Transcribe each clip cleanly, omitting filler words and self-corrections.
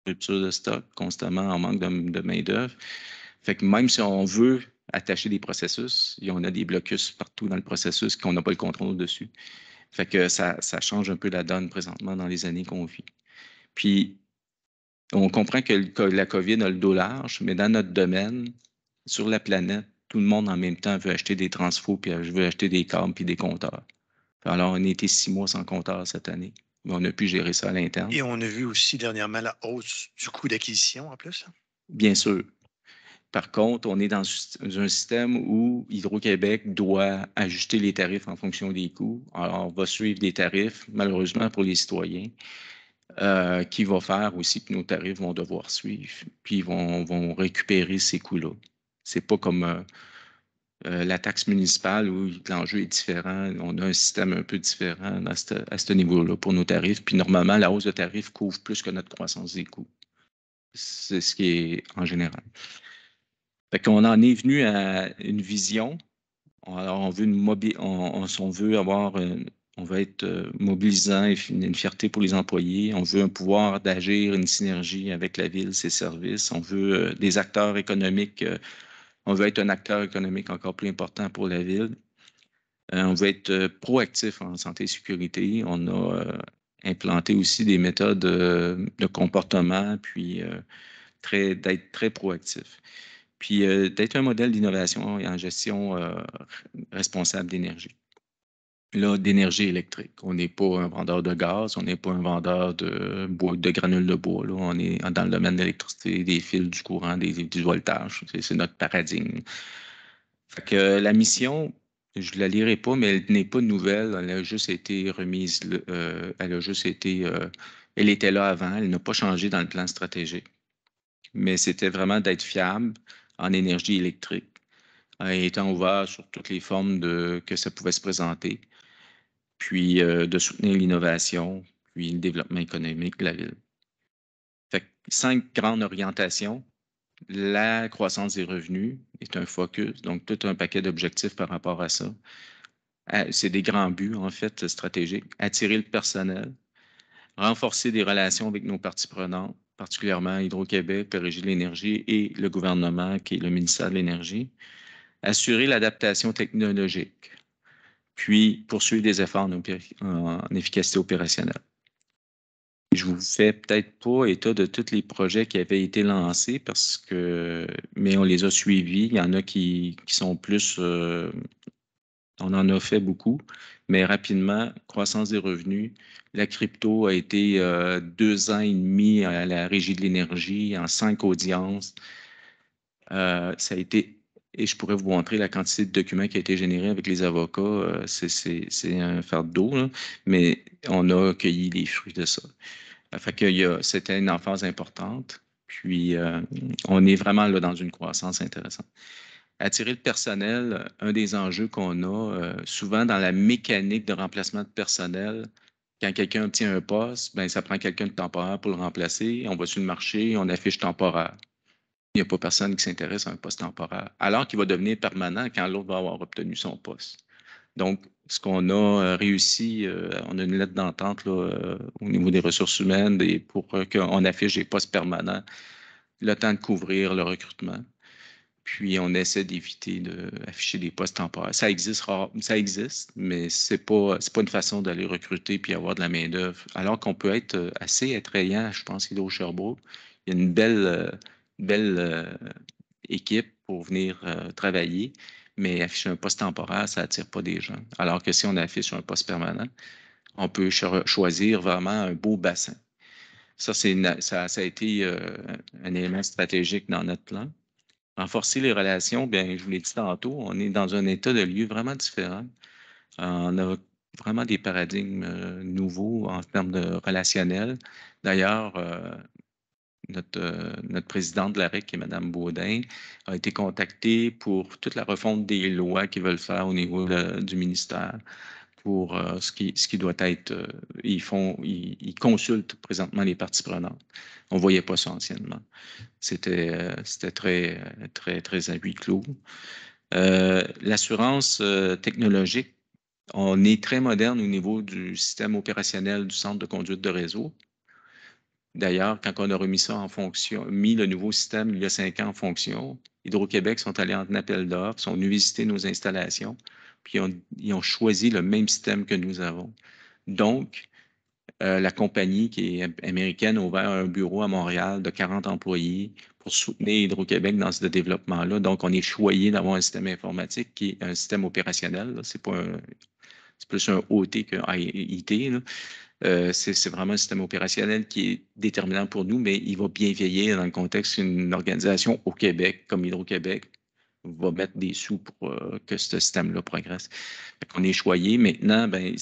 rupture de stock, constamment en manque de main-d'œuvre. Fait que même si on veut attacher des processus, on a des blocus partout dans le processus qu'on n'a pas le contrôle dessus. Fait que ça change un peu la donne présentement dans les années qu'on vit. Puis, on comprend que la COVID a le dos large, mais dans notre domaine, sur la planète, tout le monde en même temps veut acheter des transfos, puis veut acheter des câbles, puis des compteurs. Alors, on a été 6 mois sans compteur cette année. Mais on a pu gérer ça à l'interne. Et on a vu aussi dernièrement la hausse du coût d'acquisition en plus. Bien sûr. Par contre, on est dans un système où Hydro-Québec doit ajuster les tarifs en fonction des coûts. Alors, on va suivre des tarifs, malheureusement pour les citoyens, qui va faire aussi que nos tarifs vont devoir suivre, puis ils vont récupérer ces coûts-là. C'est pas comme la taxe municipale où l'enjeu est différent. On a un système un peu différent à ce niveau-là pour nos tarifs. Puis normalement, la hausse de tarifs couvre plus que notre croissance des coûts. C'est ce qui est en général. Fait qu'on en est venu à une vision. Alors, on veut, on veut avoir, on veut être mobilisant et une fierté pour les employés. On veut un pouvoir d'agir, une synergie avec la ville, ses services. On veut des acteurs économiques. On veut être un acteur économique encore plus important pour la ville. On veut être proactif en santé et sécurité. On a implanté aussi des méthodes de comportement, puis d'être très proactif. Puis d'être un modèle d'innovation et en gestion responsable d'énergie. Là, d'énergie électrique. On n'est pas un vendeur de gaz, on n'est pas un vendeur de bois, de granules de bois. Là. On est dans le domaine de l'électricité, des fils, du courant, du voltage. C'est notre paradigme. Fait que la mission, je ne la lirai pas, mais elle n'est pas nouvelle. Elle a juste été remise, elle a juste été, elle était là avant, elle n'a pas changé dans le plan stratégique. Mais c'était vraiment d'être fiable en énergie électrique, étant ouvert sur toutes les formes que ça pouvait se présenter, puis de soutenir l'innovation, puis le développement économique de la ville. Fait que 5 grandes orientations. La croissance des revenus est un focus, donc tout un paquet d'objectifs par rapport à ça. C'est des grands buts, en fait, stratégiques. Attirer le personnel, renforcer des relations avec nos parties prenantes, particulièrement Hydro-Québec, le Régie de l'énergie et le gouvernement, qui est le ministère de l'Énergie. Assurer l'adaptation technologique, puis poursuivre des efforts en efficacité opérationnelle. Je vous fais peut-être pas état de tous les projets qui avaient été lancés mais on les a suivis. Il y en a qui sont plus, on en a fait beaucoup, mais rapidement, croissance des revenus. La crypto a été 2 ans et demi à la Régie de l'énergie en 5 audiences. Ça a été, et je pourrais vous montrer la quantité de documents qui a été générée avec les avocats. C'est un fardeau, là, mais on a cueilli les fruits de ça. Fait que c'était une emphase importante. Puis, on est vraiment là dans une croissance intéressante. Attirer le personnel, un des enjeux qu'on a souvent dans la mécanique de remplacement de personnel, quand quelqu'un obtient un poste, ben, ça prend quelqu'un de temporaire pour le remplacer. On va sur le marché, on affiche temporaire. Il n'y a pas personne qui s'intéresse à un poste temporaire, alors qu'il va devenir permanent quand l'autre va avoir obtenu son poste. Donc, ce qu'on a réussi, on a une lettre d'entente au niveau des ressources humaines pour qu'on affiche des postes permanents, le temps de couvrir le recrutement. Puis, on essaie d'éviter d'afficher des postes temporaires. Ça existe, mais c'est pas une façon d'aller recruter puis avoir de la main-d'œuvre. Alors qu'on peut être assez attrayant, je pense, Hydro-Sherbrooke. Il y a une belle équipe pour venir travailler, mais afficher un poste temporaire, ça attire pas des gens. Alors que si on affiche un poste permanent, on peut choisir vraiment un beau bassin. Ça, ça a été un élément stratégique dans notre plan. Renforcer les relations, bien, je vous l'ai dit tantôt, on est dans un état de lieu vraiment différent. On a vraiment des paradigmes nouveaux en termes de relationnel. D'ailleurs, notre présidente de la REC, qui est Mme Baudin, a été contactée pour toute la refonte des lois qu'ils veulent faire au niveau du ministère pour ce qui doit être. Ils consultent présentement les parties prenantes. On ne voyait pas ça anciennement. C'était très à huis clos. L'assurance technologique, on est très moderne au niveau du système opérationnel du centre de conduite de réseau. D'ailleurs, quand on a remis ça en fonction, mis le nouveau système il y a 5 ans en fonction, Hydro-Québec sont allés en appel d'offres, sont venus visiter nos installations, puis ils ont choisi le même système que nous avons. Donc, la compagnie qui est américaine a ouvert un bureau à Montréal de 40 employés pour soutenir Hydro-Québec dans ce développement-là. Donc, on est choyé d'avoir un système informatique qui est un système opérationnel. C'est plus un OT qu'un IT. Là. C'est vraiment un système opérationnel qui est déterminant pour nous, mais il va bien vieillir dans le contexte d'une organisation au Québec, comme Hydro-Québec, va mettre des sous pour que ce système-là progresse. On est choyé. Maintenant, ben,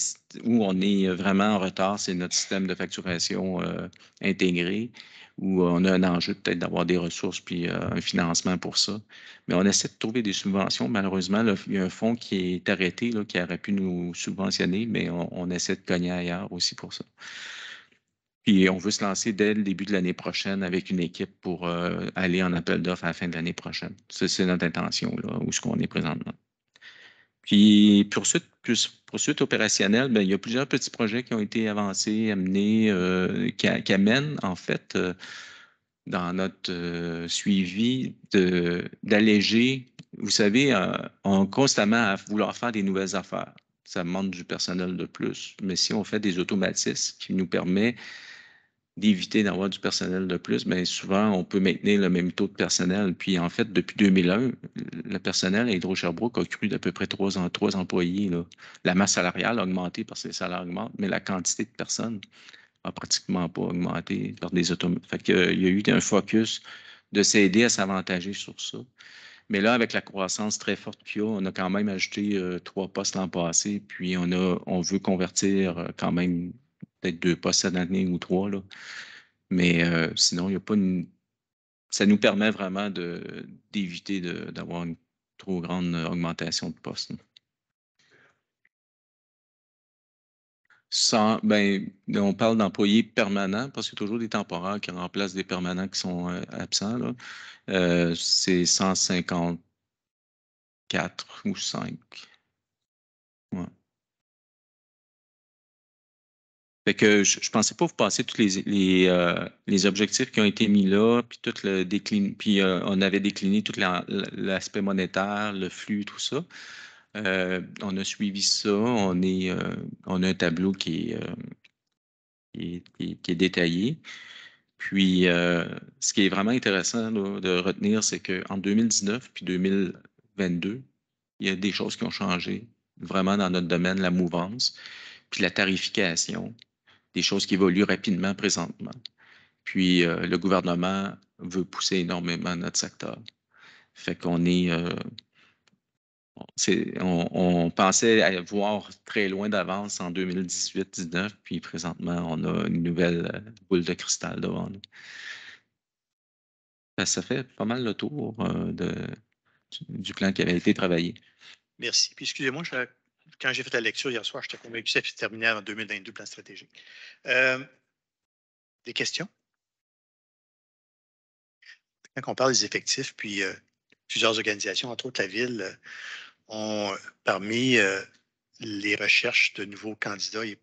où on est vraiment en retard, c'est notre système de facturation intégré, où on a un enjeu peut-être d'avoir des ressources puis un financement pour ça. Mais on essaie de trouver des subventions. Malheureusement, là, il y a un fonds qui est arrêté, là, qui aurait pu nous subventionner, mais on essaie de cogner ailleurs aussi pour ça. Puis on veut se lancer dès le début de l'année prochaine avec une équipe pour aller en appel d'offres à la fin de l'année prochaine. Ça, c'est notre intention, là, où ce qu'on est présentement. Puis pour suite opérationnelle, ben, il y a plusieurs petits projets qui ont été avancés, amenés, qui amènent en fait dans notre suivi d'alléger. Vous savez, on constamment à vouloir faire des nouvelles affaires. Ça demande du personnel de plus. Mais si on fait des automatismes qui nous permettent d'éviter d'avoir du personnel de plus, bien souvent, on peut maintenir le même taux de personnel. Puis en fait, depuis 2001, le personnel à Hydro-Sherbrooke a cru d'à peu près trois employés. Là. La masse salariale a augmenté parce que les salaires augmentent, mais la quantité de personnes n'a pratiquement pas augmenté par des automates. Fait qu'il y a eu un focus de s'aider à s'avantager sur ça. Mais là, avec la croissance très forte qu'il y a, on a quand même ajouté 3 postes l'an passé, puis on veut convertir quand même peut-être 2 postes cette année ou 3, là. Mais sinon, il n'y a pas une. Ça nous permet vraiment d'éviter d'avoir une trop grande augmentation de postes. Ben, on parle d'employés permanents parce qu'il y a toujours des temporaires qui remplacent des permanents qui sont absents. Là. C'est 154 ou 5. Ouais. Fait que je ne pensais pas vous passer tous les objectifs qui ont été mis là, puis tout le déclin, puis on avait décliné tout l'aspect monétaire, le flux, tout ça. On a suivi ça. On a un tableau qui est détaillé. Puis, ce qui est vraiment intéressant là, de retenir, c'est qu'en 2019 puis 2022, il y a des choses qui ont changé vraiment dans notre domaine, la mouvance, puis la tarification, des choses qui évoluent rapidement présentement. Puis, le gouvernement veut pousser énormément notre secteur. Fait qu'on est, on pensait voir très loin d'avance en 2018-19, puis présentement, on a une nouvelle boule de cristal devant nous. Ça fait pas mal le tour du plan qui avait été travaillé. Merci. Puis excusez-moi, quand j'ai fait la lecture hier soir, j'étais convaincu que ça s'est terminé en 2022, plan stratégique. Des questions? Quand on parle des effectifs, puis plusieurs organisations, entre autres la Ville, ont parmi les recherches de nouveaux candidats et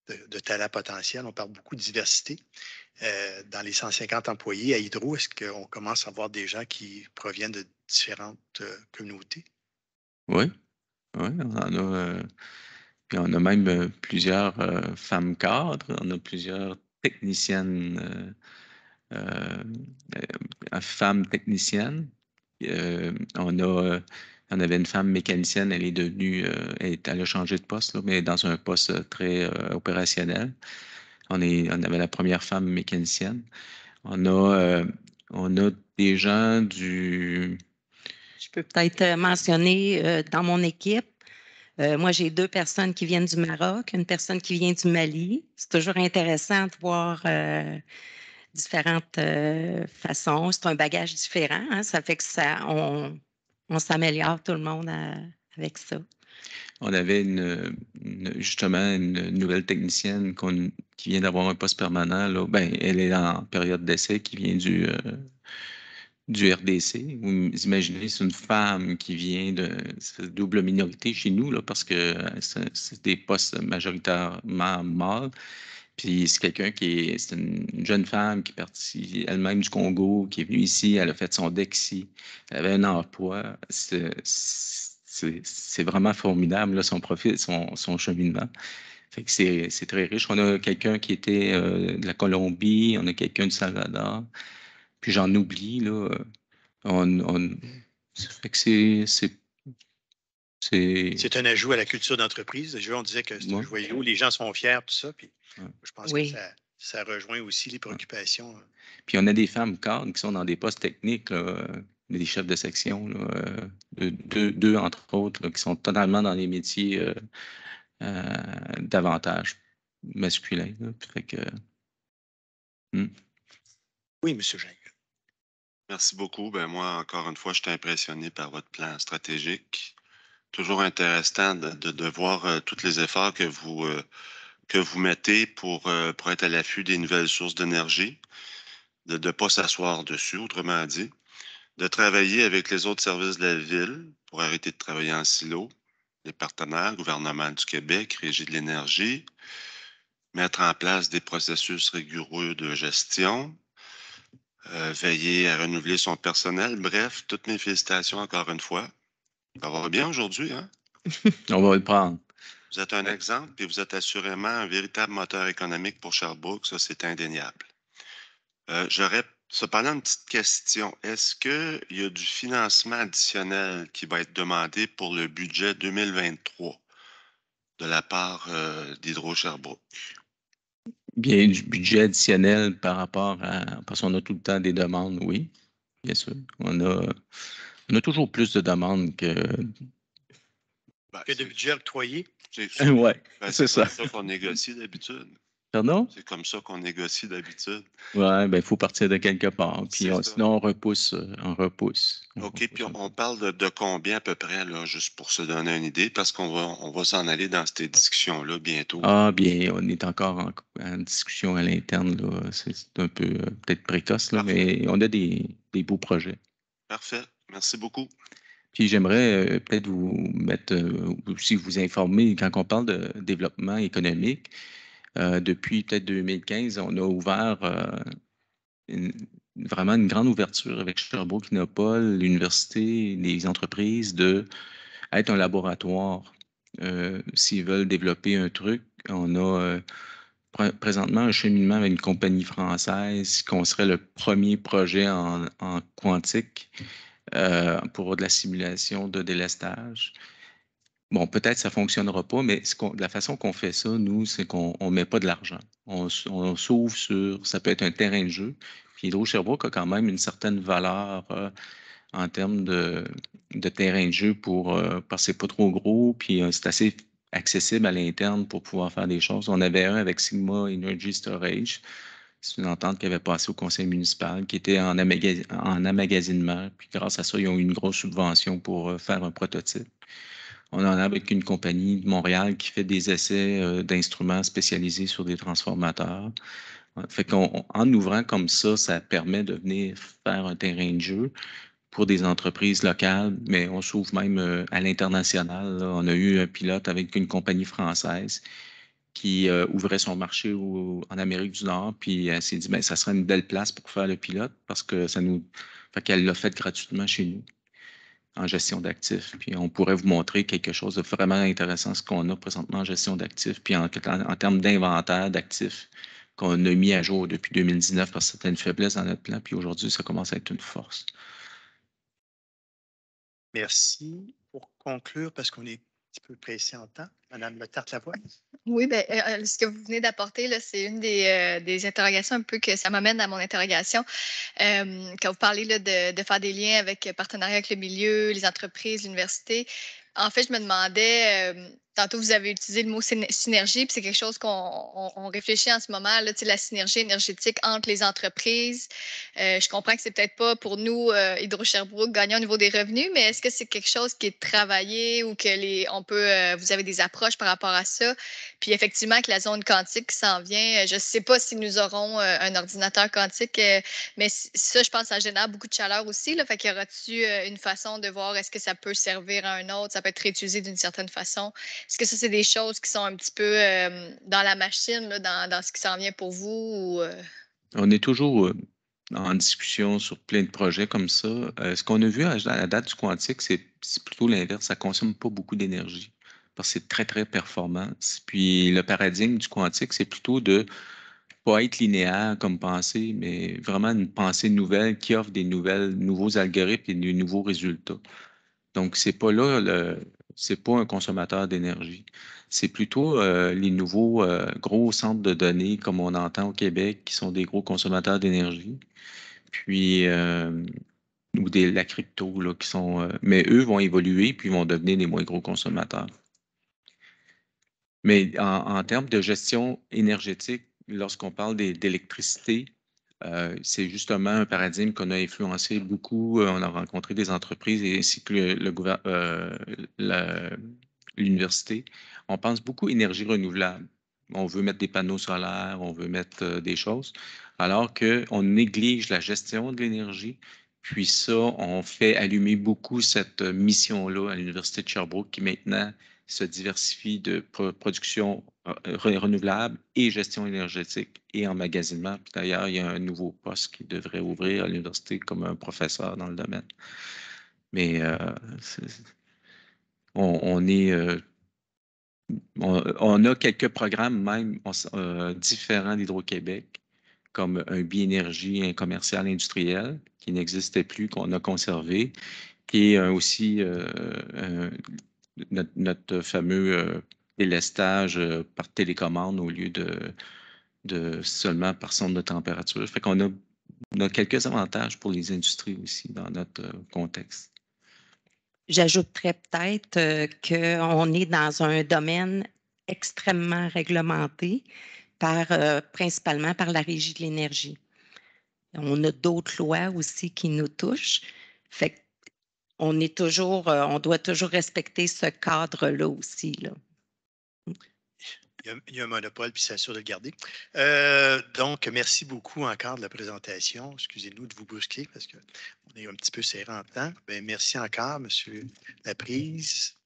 de talents potentiels, on parle beaucoup de diversité. Dans les 150 employés à Hydro, est-ce qu'on commence à voir des gens qui proviennent de différentes communautés? Oui, oui, on en a. Puis on a même plusieurs femmes cadres, on a plusieurs techniciennes, femmes techniciennes. On avait une femme mécanicienne, elle est devenue, elle a changé de poste, là, mais dans un poste très opérationnel. On avait la première femme mécanicienne. On a des gens du. Je peux peut-être mentionner dans mon équipe, moi, j'ai 2 personnes qui viennent du Maroc, une personne qui vient du Mali. C'est toujours intéressant de voir différentes façons. C'est un bagage différent. Hein? Ça fait que on s'améliore tout le monde avec ça. On avait justement une nouvelle technicienne qui vient d'avoir un poste permanent. Là. Ben, elle est en période d'essai, qui vient du RDC. Vous imaginez, c'est une femme qui vient de double minorité chez nous, là, parce que c'est des postes majoritairement mâles. Puis c'est une jeune femme qui est partie elle-même du Congo, qui est venue ici, elle a fait son DEC ici, elle avait un emploi. C'est vraiment formidable, là, son profil, son cheminement. Fait que c'est très riche. On a quelqu'un qui était de la Colombie, on a quelqu'un du Salvador, puis j'en oublie, là. Ça fait que c'est, C'est un ajout à la culture d'entreprise. On disait que c'est un ouais, joyau, les gens sont fiers, tout ça. Puis ouais. je pense que Oui. ça rejoint aussi les préoccupations. Puis on a des femmes cadres qui sont dans des postes techniques, là, des chefs de section, là, deux, entre autres, là, qui sont totalement dans les métiers davantage masculins, là. Puis fait que, Oui, M. Jacques. Merci beaucoup. Ben moi, encore une fois, je suis impressionné par votre plan stratégique. Toujours intéressant de voir tous les efforts que vous mettez pour être à l'affût des nouvelles sources d'énergie, de ne pas s'asseoir dessus, autrement dit, de travailler avec les autres services de la ville pour arrêter de travailler en silo, les partenaires, gouvernement du Québec, Régie de l'énergie, mettre en place des processus rigoureux de gestion, veiller à renouveler son personnel. Bref, toutes mes félicitations encore une fois. Ça va bien aujourd'hui, hein? on va le prendre. Vous êtes un exemple et vous êtes assurément un véritable moteur économique pour Sherbrooke. Ça, c'est indéniable. J'aurais cependant une petite question. Est-ce qu'il y a du financement additionnel qui va être demandé pour le budget 2023 de la part d'Hydro-Sherbrooke? Bien, du budget additionnel par rapport à. Parce qu'on a tout le temps des demandes, oui, bien sûr. On a toujours plus de demandes que. Ben, Que de budget octroyé. Ouais, ben, c'est c'est ça. comme ça qu'on négocie d'habitude. Pardon? C'est comme ça qu'on négocie d'habitude. Ouais, ben, il faut partir de quelque part. Puis C'est ça. sinon, on repousse, on repousse. OK, puis on parle de combien à peu près, là, juste pour se donner une idée, parce on va s'en aller dans ces discussions-là bientôt. Ah, bien, on est encore en discussion à l'interne, là. C'est un peu peut-être précoce, là, Parfait. mais on a des beaux projets. Parfait. Merci beaucoup. Puis j'aimerais peut-être vous mettre aussi vous informer quand on parle de développement économique. Depuis peut-être 2015, on a ouvert vraiment une grande ouverture avec Sherbrooke Innopol, l'université, les entreprises de être un laboratoire. S'ils veulent développer un truc, on a présentement un cheminement avec une compagnie française qu'on serait le premier projet en quantique pour de la simulation de délestage. Bon, peut-être que ça ne fonctionnera pas, mais la façon qu'on fait ça, nous, c'est qu'on ne met pas de l'argent. On s'ouvre sur, ça peut être un terrain de jeu. Puis Hydro-Sherbrooke a quand même une certaine valeur en termes de terrain de jeu parce que c'est pas trop gros, puis c'est assez accessible à l'interne pour pouvoir faire des choses. On avait un avec Sigma Energy Storage. C'est une entente qui avait passé au conseil municipal, qui était en emmagasinement. Puis grâce à ça, ils ont eu une grosse subvention pour faire un prototype. On en a avec une compagnie de Montréal qui fait des essais d'instruments spécialisés sur des transformateurs. Fait qu'en ouvrant comme ça permet de venir faire un terrain de jeu pour des entreprises locales, mais on s'ouvre même à l'international. On a eu un pilote avec une compagnie française qui ouvrait son marché en Amérique du Nord, puis elle s'est dit, ben, ça serait une belle place pour faire le pilote parce que ça nous. Fait qu'elle l'a fait gratuitement chez nous en gestion d'actifs. Puis on pourrait vous montrer quelque chose de vraiment intéressant, ce qu'on a présentement en gestion d'actifs, puis en termes d'inventaire d'actifs qu'on a mis à jour depuis 2019 parce que c'était une faiblesse dans notre plan, puis aujourd'hui, ça commence à être une force. Merci. Pour conclure, parce qu'on est un petit peu pressé en temps, Mme Tarte-Lavoie. Oui, ben, ce que vous venez d'apporter, là, c'est une des interrogations un peu que ça m'amène à mon interrogation. Quand vous parlez là, de faire des liens avec partenariat avec le milieu, les entreprises, l'université, en fait, je me demandais, tantôt vous avez utilisé le mot synergie, puis c'est quelque chose qu'on réfléchit en ce moment, là, la synergie énergétique entre les entreprises. Je comprends que c'est peut-être pas pour nous, Hydro-Sherbrooke, gagnant au niveau des revenus, mais est-ce que c'est quelque chose qui est travaillé ou que vous avez des approches par rapport à ça? Puis effectivement, que la zone quantique qui s'en vient, je ne sais pas si nous aurons un ordinateur quantique, mais ça, je pense que ça génère beaucoup de chaleur aussi. Là, fait qu'il y aura-tu une façon de voir est-ce que ça peut servir à un autre, ça peut être réutilisé d'une certaine façon? Est-ce que ça, c'est des choses qui sont un petit peu dans la machine, là, dans ce qui s'en vient pour vous? On est toujours en discussion sur plein de projets comme ça. Ce qu'on a vu à la date du quantique, c'est plutôt l'inverse. Ça ne consomme pas beaucoup d'énergie parce que c'est très, très performant. Puis le paradigme du quantique, c'est plutôt de pas être linéaire comme pensée, mais vraiment une pensée nouvelle qui offre des nouveaux algorithmes et des nouveaux résultats. Donc, c'est pas un consommateur d'énergie. C'est plutôt les nouveaux gros centres de données, comme on entend au Québec, qui sont des gros consommateurs d'énergie. Puis, la crypto, là, qui sont. Mais eux vont évoluer puis vont devenir les moins gros consommateurs. Mais en termes de gestion énergétique, lorsqu'on parle d'électricité, c'est justement un paradigme qu'on a influencé beaucoup. On a rencontré des entreprises ainsi que l'université. On pense beaucoup énergie renouvelable. On veut mettre des panneaux solaires, on veut mettre des choses, alors qu'on néglige la gestion de l'énergie. Puis ça, on fait allumer beaucoup cette mission-là à l'Université de Sherbrooke qui maintenant se diversifie de production renouvelable et gestion énergétique et emmagasinement. Puis d'ailleurs, il y a un nouveau poste qui devrait ouvrir à l'université comme un professeur dans le domaine. Mais on est on a quelques programmes même différents d'Hydro-Québec, comme un Biénergie, un commercial industriel qui n'existait plus, qu'on a conservé, qui est aussi notre fameux délestage par télécommande au lieu de seulement par sonde de température. Fait qu'on a quelques avantages pour les industries aussi dans notre contexte. J'ajouterais peut-être qu'on est dans un domaine extrêmement réglementé principalement par la Régie de l'énergie. On a d'autres lois aussi qui nous touchent. Fait on doit toujours respecter ce cadre-là aussi, là. Il y a un monopole, puis c'est sûr de le garder. Donc, merci beaucoup encore de la présentation. Excusez-nous de vous brusquer parce qu'on est un petit peu serré en temps. Bien, merci encore, M. Laprise.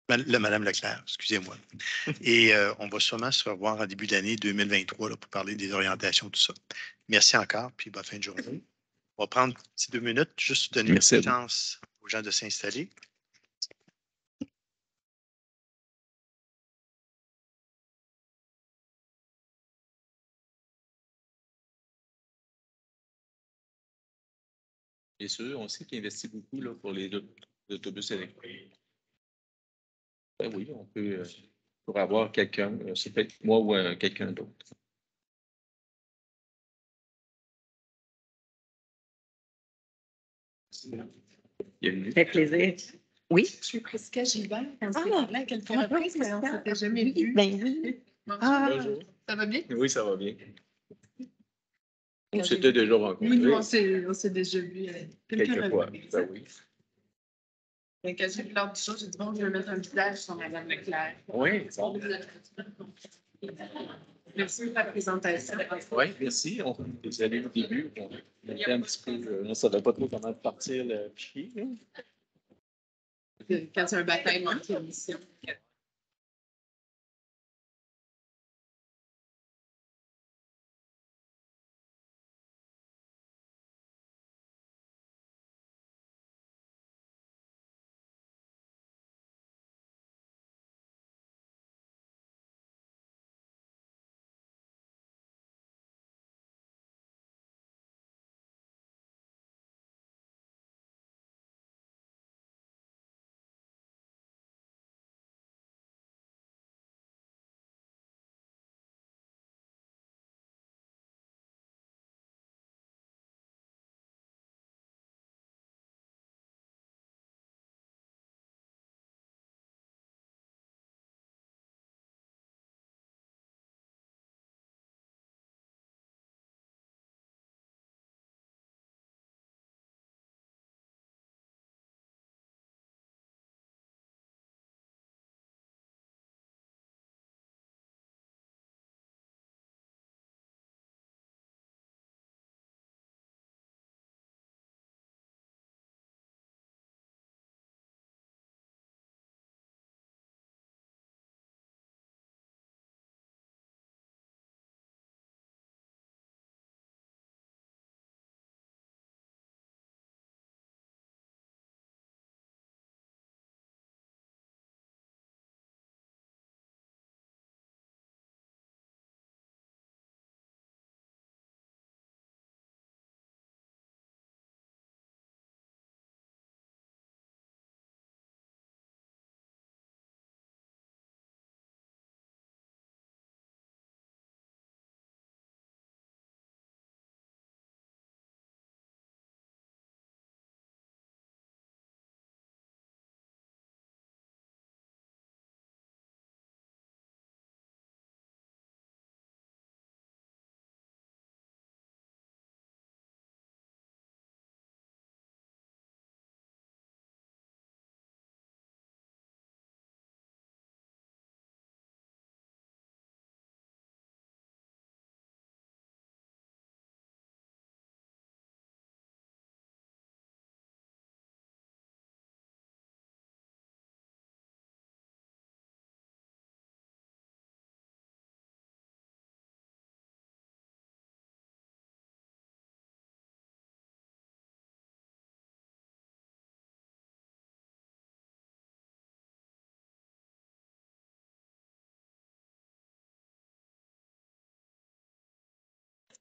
Madame Leclerc, excusez-moi. Et on va sûrement se revoir en début d'année 2023 là, pour parler des orientations, tout ça. Merci encore, puis bonne fin de journée. On va prendre ces 2 minutes, juste donner une chance aux gens de s'installer. Bien sûr, on sait qu'il investit beaucoup là, pour les autobus électriques. Ben oui, on peut pour avoir quelqu'un, c'est peut-être moi ou quelqu'un d'autre. Ça fait plaisir. Oui? Je suis Prisca Gilbert. On s'est Ah! parlé à quelques reprises, mais on ne s'était jamais vu. Ben oui. Bonjour. Ça va bien? Oui, ça va bien. On s'était déjà rencontrés. Oui, nous, on s'est déjà vu quelques fois. Ben oui. Mais quand j'ai vu l'heure du show, j'ai dit bon, je vais mettre un visage sur Mme Leclerc. Oui, bon. Merci pour la présentation. Oui, merci. On est allé au début. On était un petit peu. On ne savait pas trop comment partir le fichier. Quand c'est un baptême en commission.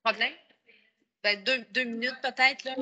Problème? Ben, deux minutes peut-être, là.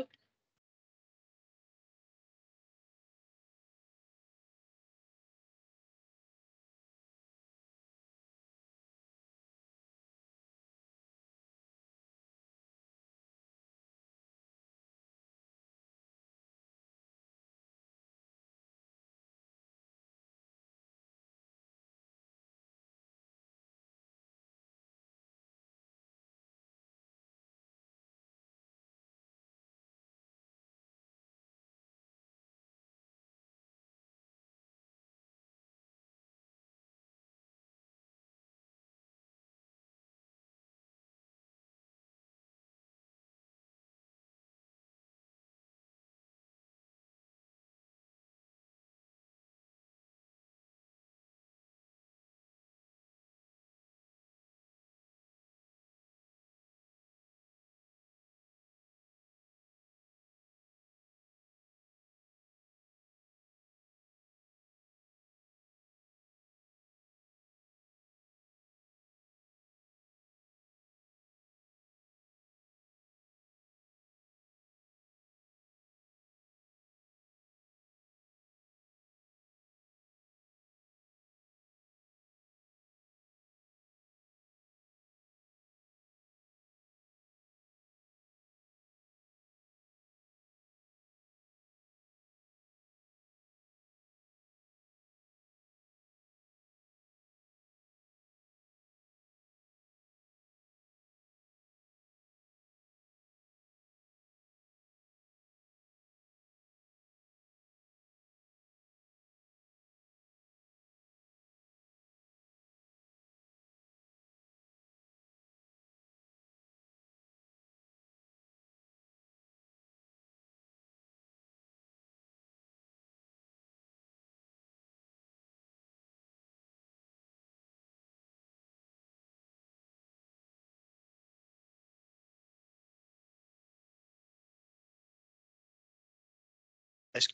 Est-ce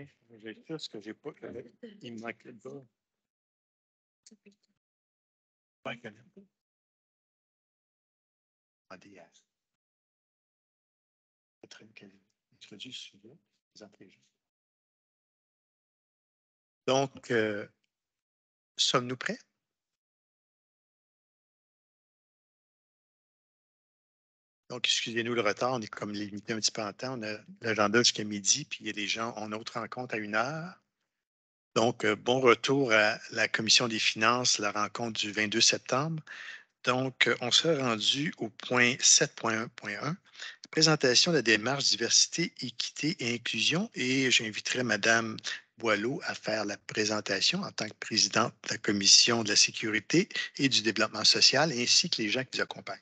que j'ai fait ce que j'ai pas. Il me manquait de bas. Pas que non. Demandez à Catherine qu'elle introduit ce sujet. Présentez juste. Donc, sommes-nous prêts? Donc, excusez-nous le retard, on est comme limité un petit peu en temps. On a l'agenda jusqu'à midi, puis il y a des gens en autre rencontre à 1 heure. Donc, bon retour à la Commission des finances, la rencontre du 22 septembre. Donc, on s'est rendu au point 7.1.1, présentation de la démarche diversité, équité et inclusion. Et j'inviterai Mme Boileau à faire la présentation en tant que présidente de la Commission de la sécurité et du développement social, ainsi que les gens qui nous accompagnent.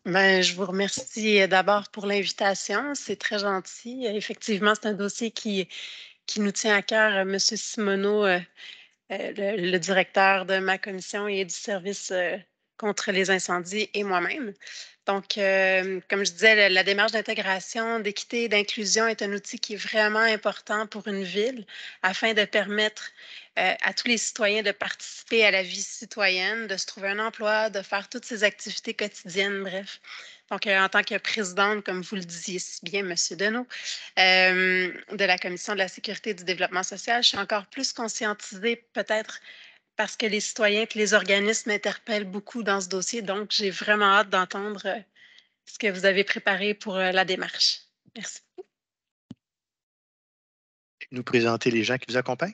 Ben, je vous remercie d'abord pour l'invitation. C'est très gentil. Effectivement, c'est un dossier qui nous tient à cœur. M. Simoneau, le directeur de ma commission et du service contre les incendies et moi-même. Donc, comme je disais, la démarche d'intégration, d'équité et d'inclusion est un outil qui est vraiment important pour une ville afin de permettre à tous les citoyens de participer à la vie citoyenne, de se trouver un emploi, de faire toutes ces activités quotidiennes, bref. Donc, en tant que présidente, comme vous le disiez si bien, M. Deneau, de la Commission de la sécurité et du développement social, je suis encore plus conscientisée peut-être parce que les citoyens et les organismes m'interpellent beaucoup dans ce dossier. Donc, j'ai vraiment hâte d'entendre ce que vous avez préparé pour la démarche. Merci. Nous présenter les gens qui vous accompagnent.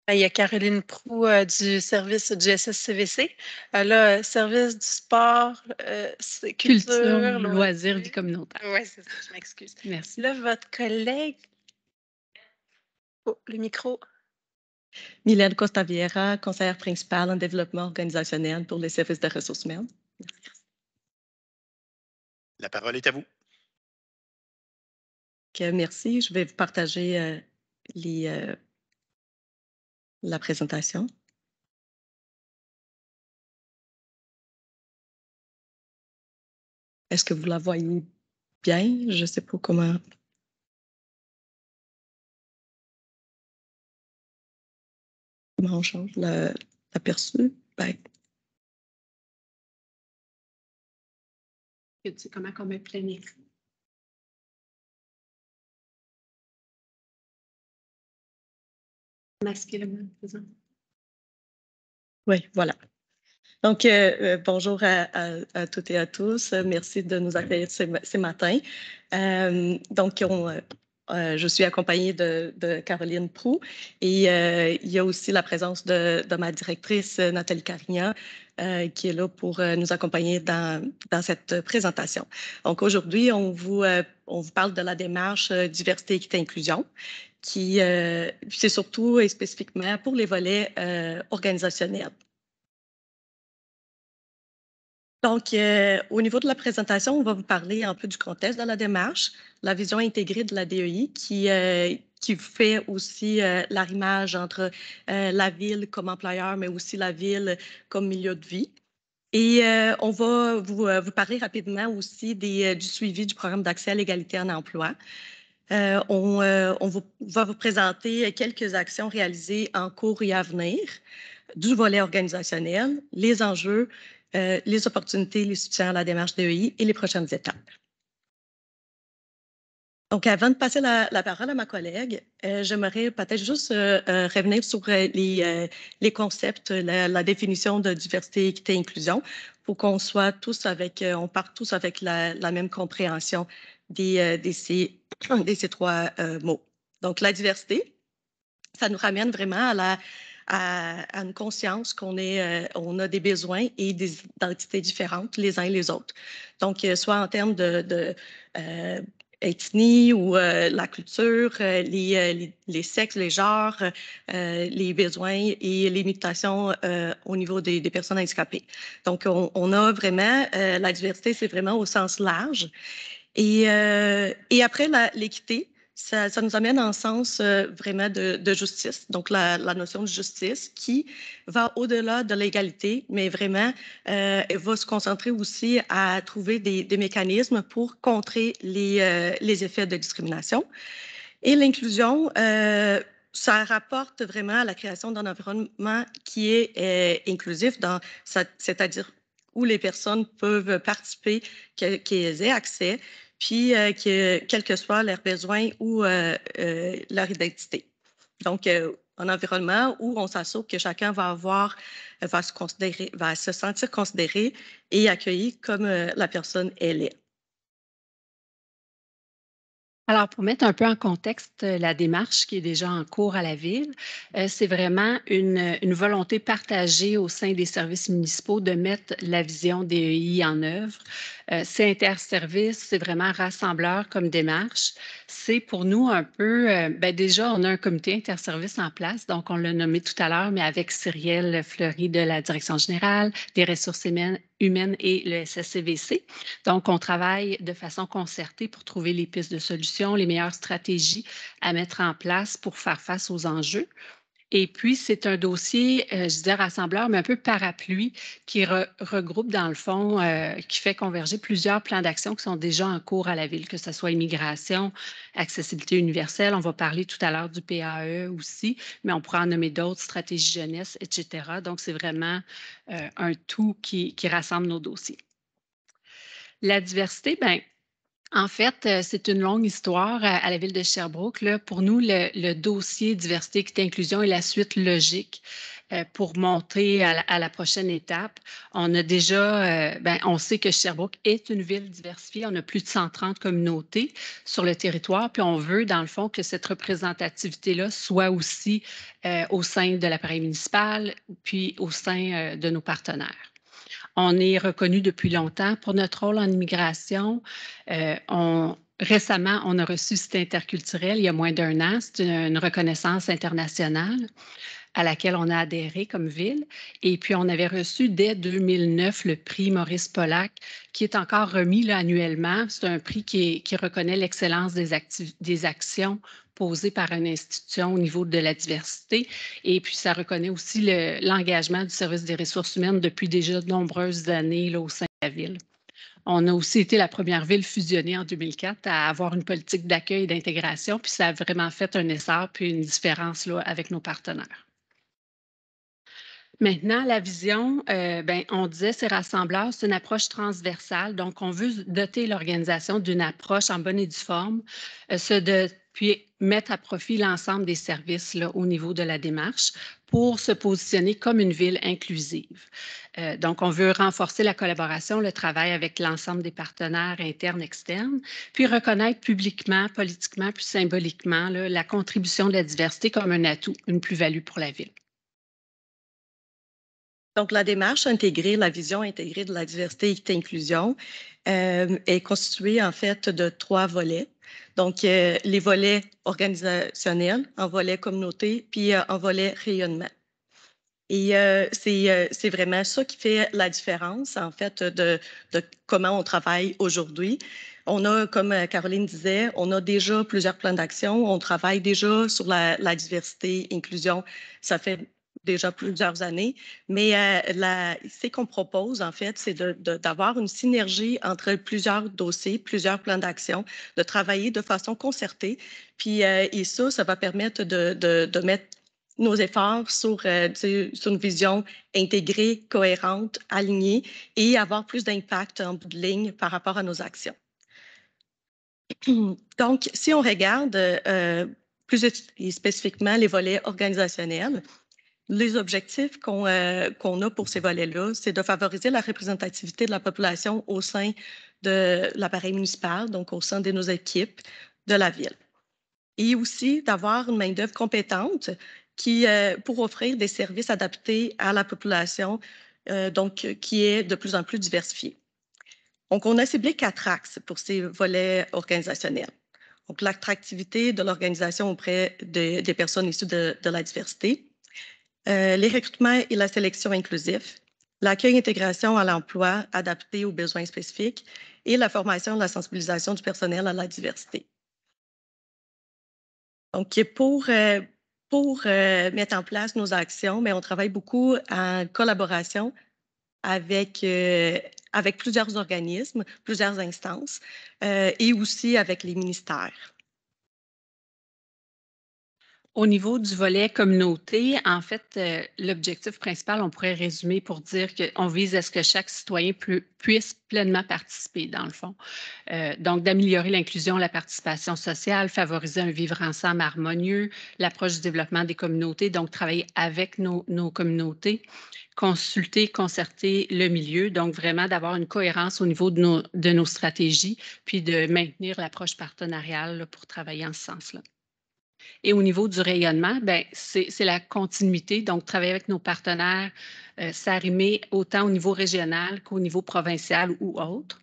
Il y a Caroline Proux du service du SSCVC. Là, service du sport, culture, loisirs, vie communautaire. Oui, c'est ça, je m'excuse. Merci. Là, votre collègue Oh, le micro. Mylène Costa-Vieira, conseillère principale en développement organisationnel pour les services de ressources humaines. La parole est à vous. Merci. Je vais vous partager la présentation. Est-ce que vous la voyez bien? Je ne sais pas comment on change l'aperçu. Ben, Tu sais comment on met plein écran? Masquer le mot présent. oui, voilà. Donc, bonjour à toutes et à tous. Merci de nous accueillir ce matin. Donc, je suis accompagnée de Caroline Proux et il y a aussi la présence de ma directrice Nathalie Carignan qui est là pour nous accompagner dans cette présentation. Donc, aujourd'hui, on vous parle de la démarche diversité, équité, inclusion qui, c'est surtout et spécifiquement pour les volets organisationnels. Donc, au niveau de la présentation, on va vous parler un peu du contexte de la démarche, la vision intégrée de la DEI qui fait aussi l'arrimage entre la ville comme employeur, mais aussi la ville comme milieu de vie. Et on va vous parler rapidement aussi du suivi du programme d'accès à l'égalité en emploi. On va vous présenter quelques actions réalisées en cours et à venir, du volet organisationnel, les enjeux, les opportunités, les soutiens à la démarche DEI et les prochaines étapes. Donc, avant de passer la parole à ma collègue, j'aimerais peut-être juste revenir sur les concepts, la définition de diversité, équité, inclusion, pour qu'on soit tous on parte tous avec la même compréhension de ces trois mots. Donc, la diversité, ça nous ramène vraiment à une conscience qu'on on a des besoins et des identités différentes les uns et les autres. Donc, soit en termes de ethnie ou la culture, les sexes, les genres, les besoins et les mutations au niveau des personnes handicapées. Donc, on a vraiment, la diversité, c'est vraiment au sens large. Et après, l'équité, ça nous amène en sens vraiment de justice, donc la notion de justice qui va au-delà de l'égalité, mais vraiment va se concentrer aussi à trouver des mécanismes pour contrer les effets de discrimination. Et l'inclusion, ça rapporte vraiment à la création d'un environnement qui est inclusif, c'est-à-dire où les personnes peuvent participer, qu'elles aient accès, puis quels que soient leurs besoins ou leur identité. Donc, un environnement où on s'assure que chacun va se sentir considéré et accueilli comme la personne elle est. Alors, pour mettre un peu en contexte la démarche qui est déjà en cours à la Ville, c'est vraiment une volonté partagée au sein des services municipaux de mettre la vision DEI en œuvre. C'est interservice, c'est vraiment rassembleur comme démarche. C'est pour nous un peu, déjà, on a un comité interservice en place, donc on l'a nommé tout à l'heure, mais avec Cyrielle Fleury de la Direction générale des ressources humaines et le SSCVC. Donc, on travaille de façon concertée pour trouver les pistes de solutions, les meilleures stratégies à mettre en place pour faire face aux enjeux. Et puis, c'est un dossier, je disais rassembleur, mais un peu parapluie, qui regroupe dans le fond, qui fait converger plusieurs plans d'action qui sont déjà en cours à la Ville, que ce soit immigration, accessibilité universelle. On va parler tout à l'heure du PAE aussi, mais on pourra en nommer d'autres, stratégie jeunesse, etc. Donc, c'est vraiment un tout qui rassemble nos dossiers. La diversité, en fait, c'est une longue histoire à la Ville de Sherbrooke. Là. Pour nous, le dossier diversité, équité, inclusion est la suite logique pour monter à la prochaine étape. On a déjà, on sait que Sherbrooke est une ville diversifiée. On a plus de 130 communautés sur le territoire, puis on veut, dans le fond, que cette représentativité-là soit aussi au sein de l'appareil municipal, puis au sein de nos partenaires. On est reconnu depuis longtemps pour notre rôle en immigration. On récemment, on a reçu Cité interculturelle il y a moins d'1 an. C'est une reconnaissance internationale à laquelle on a adhéré comme ville. Et puis, on avait reçu dès 2009 le prix Maurice Polac, qui est encore remis là, annuellement. C'est un prix qui reconnaît l'excellence des actions posées par une institution au niveau de la diversité. Et puis, ça reconnaît aussi l'engagement du service des ressources humaines depuis déjà de nombreuses années là, au sein de la ville. On a aussi été la première ville fusionnée en 2004 à avoir une politique d'accueil et d'intégration, puis ça a vraiment fait un essor puis une différence là, avec nos partenaires. Maintenant, la vision, on disait c'est rassembleur, c'est une approche transversale. Donc, on veut doter l'organisation d'une approche en bonne et due forme, puis mettre à profit l'ensemble des services là, au niveau de la démarche pour se positionner comme une ville inclusive. Donc, on veut renforcer la collaboration, le travail avec l'ensemble des partenaires internes, externes, puis reconnaître publiquement, politiquement, puis symboliquement là, la contribution de la diversité comme un atout, une plus-value pour la ville. Donc, la démarche intégrée, la vision intégrée de la diversité, équité, inclusion est constituée en fait de 3 volets. Donc, les volets organisationnels, un volet communauté, puis un volet rayonnement. Et c'est vraiment ça qui fait la différence, en fait, de comment on travaille aujourd'hui. On a, comme Caroline disait, on a déjà plusieurs plans d'action. On travaille déjà sur la diversité, inclusion. Ça fait déjà plusieurs années. Mais ce qu'on propose, en fait, c'est d'avoir une synergie entre plusieurs dossiers, plusieurs plans d'action, de travailler de façon concertée. Puis, et ça va permettre de mettre nos efforts sur une vision intégrée, cohérente, alignée et avoir plus d'impact en bout de ligne par rapport à nos actions. Donc, si on regarde plus spécifiquement les volets organisationnels, les objectifs qu'on a pour ces volets-là, c'est de favoriser la représentativité de la population au sein de l'appareil municipal, donc au sein de nos équipes de la ville. Et aussi d'avoir une main-d'œuvre compétente pour offrir des services adaptés à la population, donc qui est de plus en plus diversifiée. Donc, on a ciblé 4 axes pour ces volets organisationnels. Donc, l'attractivité de l'organisation auprès des personnes issues de la diversité, les recrutements et la sélection inclusifs, l'accueil et intégration à l'emploi adapté aux besoins spécifiques et la formation et la sensibilisation du personnel à la diversité. Donc, pour mettre en place nos actions, mais on travaille beaucoup en collaboration avec plusieurs organismes, plusieurs instances et aussi avec les ministères. Au niveau du volet communauté, en fait, l'objectif principal, on pourrait résumer pour dire qu'on vise à ce que chaque citoyen puisse pleinement participer, dans le fond. Donc, d'améliorer l'inclusion, la participation sociale, favoriser un vivre ensemble harmonieux, l'approche du développement des communautés, donc travailler avec nos communautés, consulter, concerter le milieu, donc vraiment d'avoir une cohérence au niveau de nos stratégies, puis de maintenir l'approche partenariale là, pour travailler en ce sens-là. Et au niveau du rayonnement, c'est la continuité, donc travailler avec nos partenaires, s'arrimer autant au niveau régional qu'au niveau provincial ou autre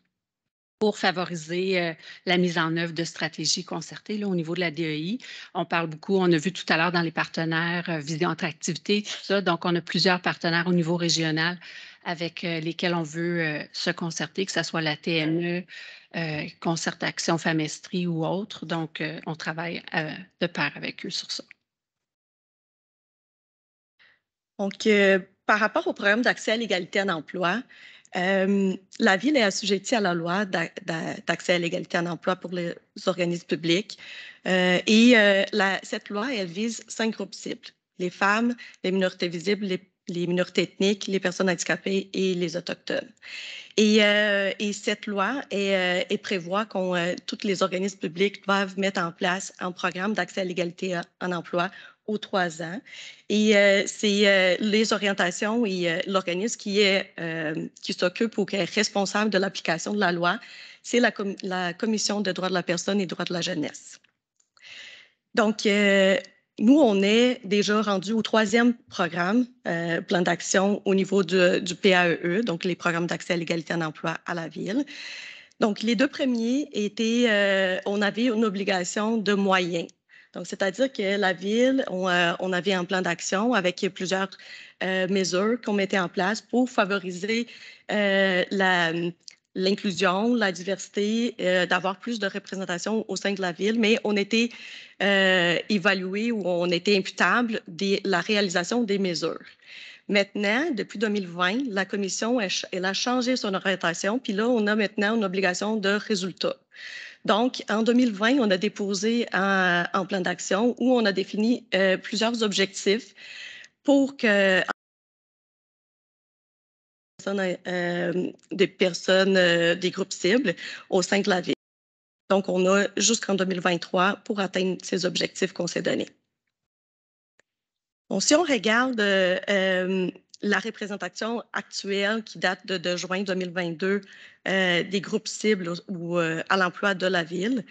pour favoriser la mise en œuvre de stratégies concertées là, au niveau de la DEI. On parle beaucoup, on a vu tout à l'heure dans les partenaires vision attractivité, tout ça. Donc, on a plusieurs partenaires au niveau régional avec lesquels on veut se concerter, que ce soit la TME, Concertation Famestrie ou autre. Donc, on travaille de pair avec eux sur ça. Donc, par rapport au programme d'accès à l'égalité en emploi, la Ville est assujettie à la loi d'accès à l'égalité en emploi pour les organismes publics. Cette loi, elle vise 5 groupes cibles: les femmes, les minorités visibles, les minorités ethniques, les personnes handicapées et les autochtones. Et cette loi prévoit que tous les organismes publics doivent mettre en place un programme d'accès à l'égalité en emploi aux 3 ans. Et c'est les orientations et l'organisme qui s'occupe ou qui est responsable de l'application de la loi, c'est la Commission des droits de la personne et des droits de la jeunesse. Donc, nous, on est déjà rendu au 3e programme, plan d'action au niveau du PAEE, donc les programmes d'accès à l'égalité en emploi à la Ville. Donc, les 2 premiers étaient, on avait une obligation de moyens. Donc, c'est-à-dire que la Ville, on avait un plan d'action avec plusieurs mesures qu'on mettait en place pour favoriser l'inclusion, la diversité, d'avoir plus de représentation au sein de la Ville, mais on était évalué ou on était imputable de la réalisation des mesures. Maintenant, depuis 2020, la Commission, elle a changé son orientation, puis là, on a maintenant une obligation de résultat. Donc, en 2020, on a déposé un plan d'action où on a défini plusieurs objectifs pour que des personnes, des groupes cibles au sein de la Ville. Donc, on a jusqu'en 2023 pour atteindre ces objectifs qu'on s'est donnés. Donc, si on regarde la représentation actuelle qui date de juin 2022 des groupes cibles ou à l'emploi de la Ville,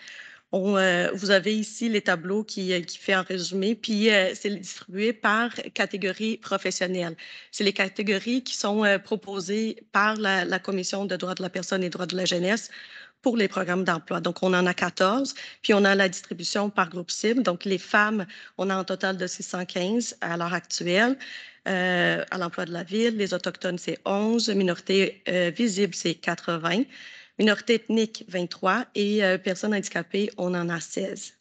vous avez ici les tableaux qui fait un résumé, puis c'est distribué par catégorie professionnelle. C'est les catégories qui sont proposées par la Commission de droits de la personne et droits de la jeunesse pour les programmes d'emploi. Donc, on en a 14, puis on a la distribution par groupe cible. Donc, les femmes, on a un total de 615 à l'heure actuelle à l'emploi de la Ville. Les Autochtones, c'est 11. Minorités visibles, c'est 80. Minorités ethniques, 23. Et personnes handicapées, on en a 16.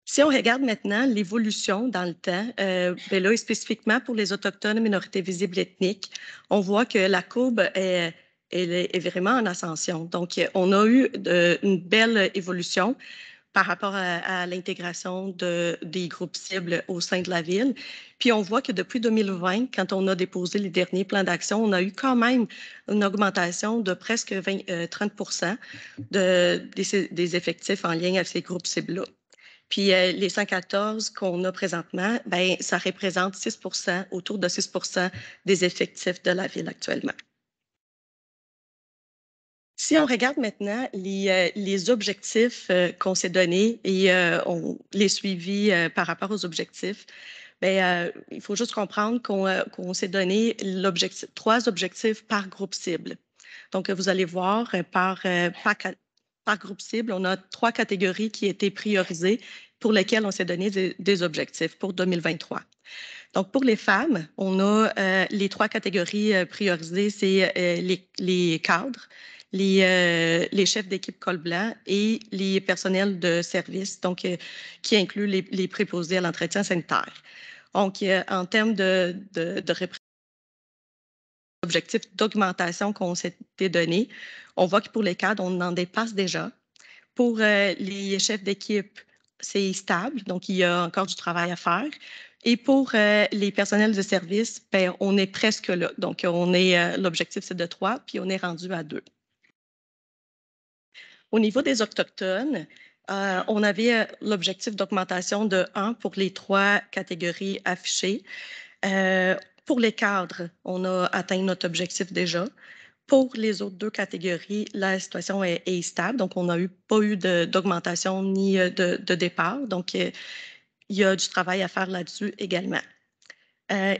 Si on regarde maintenant l'évolution dans le temps, bien là, spécifiquement pour les Autochtones, minorités visibles ethniques, on voit que la courbe est vraiment en ascension. Donc, on a eu une belle évolution par rapport à l'intégration des groupes cibles au sein de la Ville. Puis, on voit que depuis 2020, quand on a déposé les derniers plans d'action, on a eu quand même une augmentation de presque 30 des effectifs en lien avec ces groupes cibles-là. Puis les 114 qu'on a présentement, bien, ça représente 6 autour de 6 des effectifs de la Ville actuellement. Si on regarde maintenant les objectifs qu'on s'est donnés et les suivis par rapport aux objectifs, bien, il faut juste comprendre qu'on s'est donné 3 objectifs par groupe cible. Donc, vous allez voir par groupe cible, on a 3 catégories qui étaient priorisées pour lesquelles on s'est donné des objectifs pour 2023. Donc, pour les femmes, on a les 3 catégories priorisées, c'est les cadres, les chefs d'équipe col blanc et les personnels de service, donc qui incluent les préposés à l'entretien sanitaire. Donc, en termes de objectifs d'augmentation qu'on s'était donné, on voit que pour les cadres, on en dépasse déjà. Pour les chefs d'équipe, c'est stable, donc il y a encore du travail à faire. Et pour les personnels de service, bien, on est presque là. Donc, l'objectif, c'est de 3, puis on est rendu à 2. Au niveau des Autochtones, on avait l'objectif d'augmentation de 1 pour les 3 catégories affichées. Pour les cadres, on a atteint notre objectif déjà. Pour les autres 2 catégories, la situation est stable. Donc, on n'a pas eu d'augmentation ni de départ. Donc, il y a du travail à faire là-dessus également.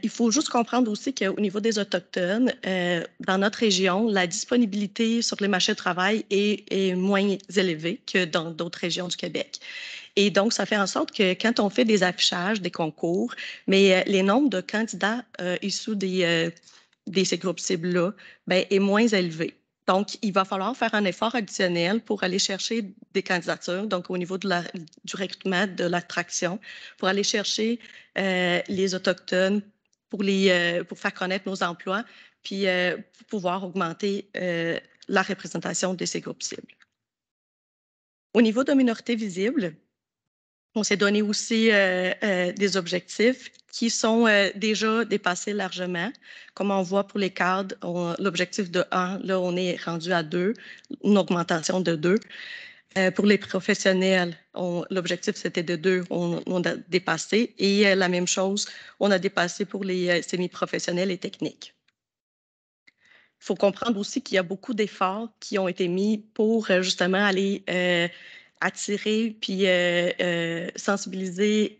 Il faut juste comprendre aussi qu'au niveau des Autochtones, dans notre région, la disponibilité sur les marchés de travail est moins élevée que dans d'autres régions du Québec. Et donc, ça fait en sorte que quand on fait des affichages, des concours, mais les nombres de candidats issus de ces groupes cibles-là est moins élevé. Donc, il va falloir faire un effort additionnel pour aller chercher des candidatures, donc au niveau du recrutement, de l'attraction, pour aller chercher les Autochtones, pour faire connaître nos emplois, puis pour pouvoir augmenter la représentation de ces groupes cibles. Au niveau de minorités visibles, on s'est donné aussi des objectifs qui sont déjà dépassés largement. Comme on voit pour les cadres, l'objectif de 1, là, on est rendu à 2, une augmentation de 2. Pour les professionnels, l'objectif, c'était de 2, on a dépassé. Et la même chose, on a dépassé pour les semi-professionnels et techniques. Il faut comprendre aussi qu'il y a beaucoup d'efforts qui ont été mis pour justement aller attirer puis sensibiliser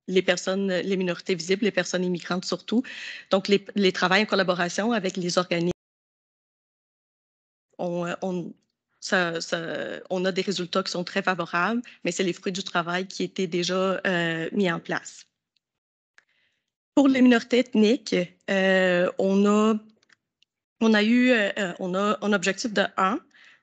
les personnes, les minorités visibles, les personnes immigrantes surtout. Donc, les travails en collaboration avec les organismes. on a des résultats qui sont très favorables, mais c'est les fruits du travail qui étaient déjà mis en place. Pour les minorités ethniques, on a un objectif de 1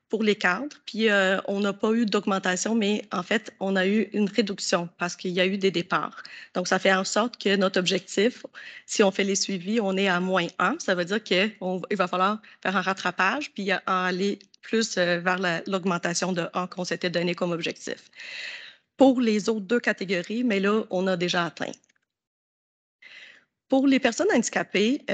pour les cadres, puis on n'a pas eu d'augmentation, mais en fait, on a eu une réduction parce qu'il y a eu des départs. Donc, ça fait en sorte que notre objectif, si on fait les suivis, on est à -1. Ça veut dire qu'il va falloir faire un rattrapage puis aller plus vers l'augmentation de 1 qu'on s'était donné comme objectif. Pour les autres 2 catégories, mais là, on a déjà atteint. Pour les personnes handicapées,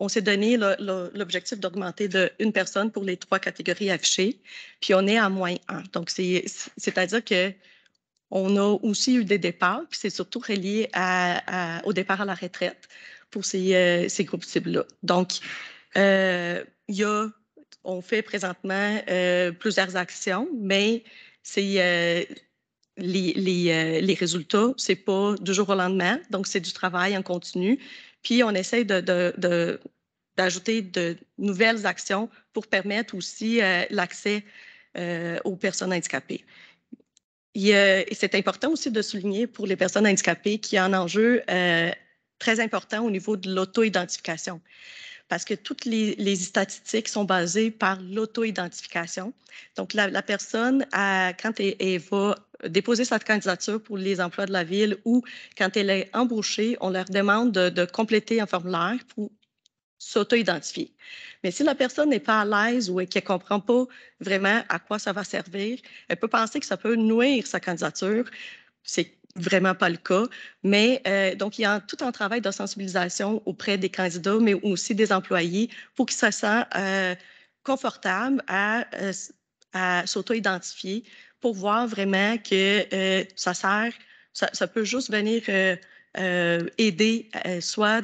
on s'est donné l'objectif d'augmenter de 1 personne pour les 3 catégories affichées, puis on est à -1. Donc, c'est-à-dire qu'on a aussi eu des départs, puis c'est surtout relié au départ à la retraite pour ces groupes cibles-là. Donc, on fait présentement plusieurs actions, mais c'est les résultats, c'est pas du jour au lendemain, donc c'est du travail en continu. Puis on essaie d'ajouter de nouvelles actions pour permettre aussi l'accès aux personnes handicapées. Et c'est important aussi de souligner pour les personnes handicapées qu'il y a un enjeu très important au niveau de l'auto-identification. Parce que toutes les statistiques sont basées par l'auto-identification. Donc, la personne, quand elle va déposer sa candidature pour les emplois de la ville ou quand elle est embauchée, on leur demande de compléter un formulaire pour s'auto-identifier. Mais si la personne n'est pas à l'aise ou qu'elle ne comprend pas vraiment à quoi ça va servir, elle peut penser que ça peut nuire sa candidature. C'est vraiment pas le cas. Mais donc, il y a tout un travail de sensibilisation auprès des candidats, mais aussi des employés pour qu'ils se sentent confortables à s'auto-identifier pour voir vraiment que ça peut juste venir aider soit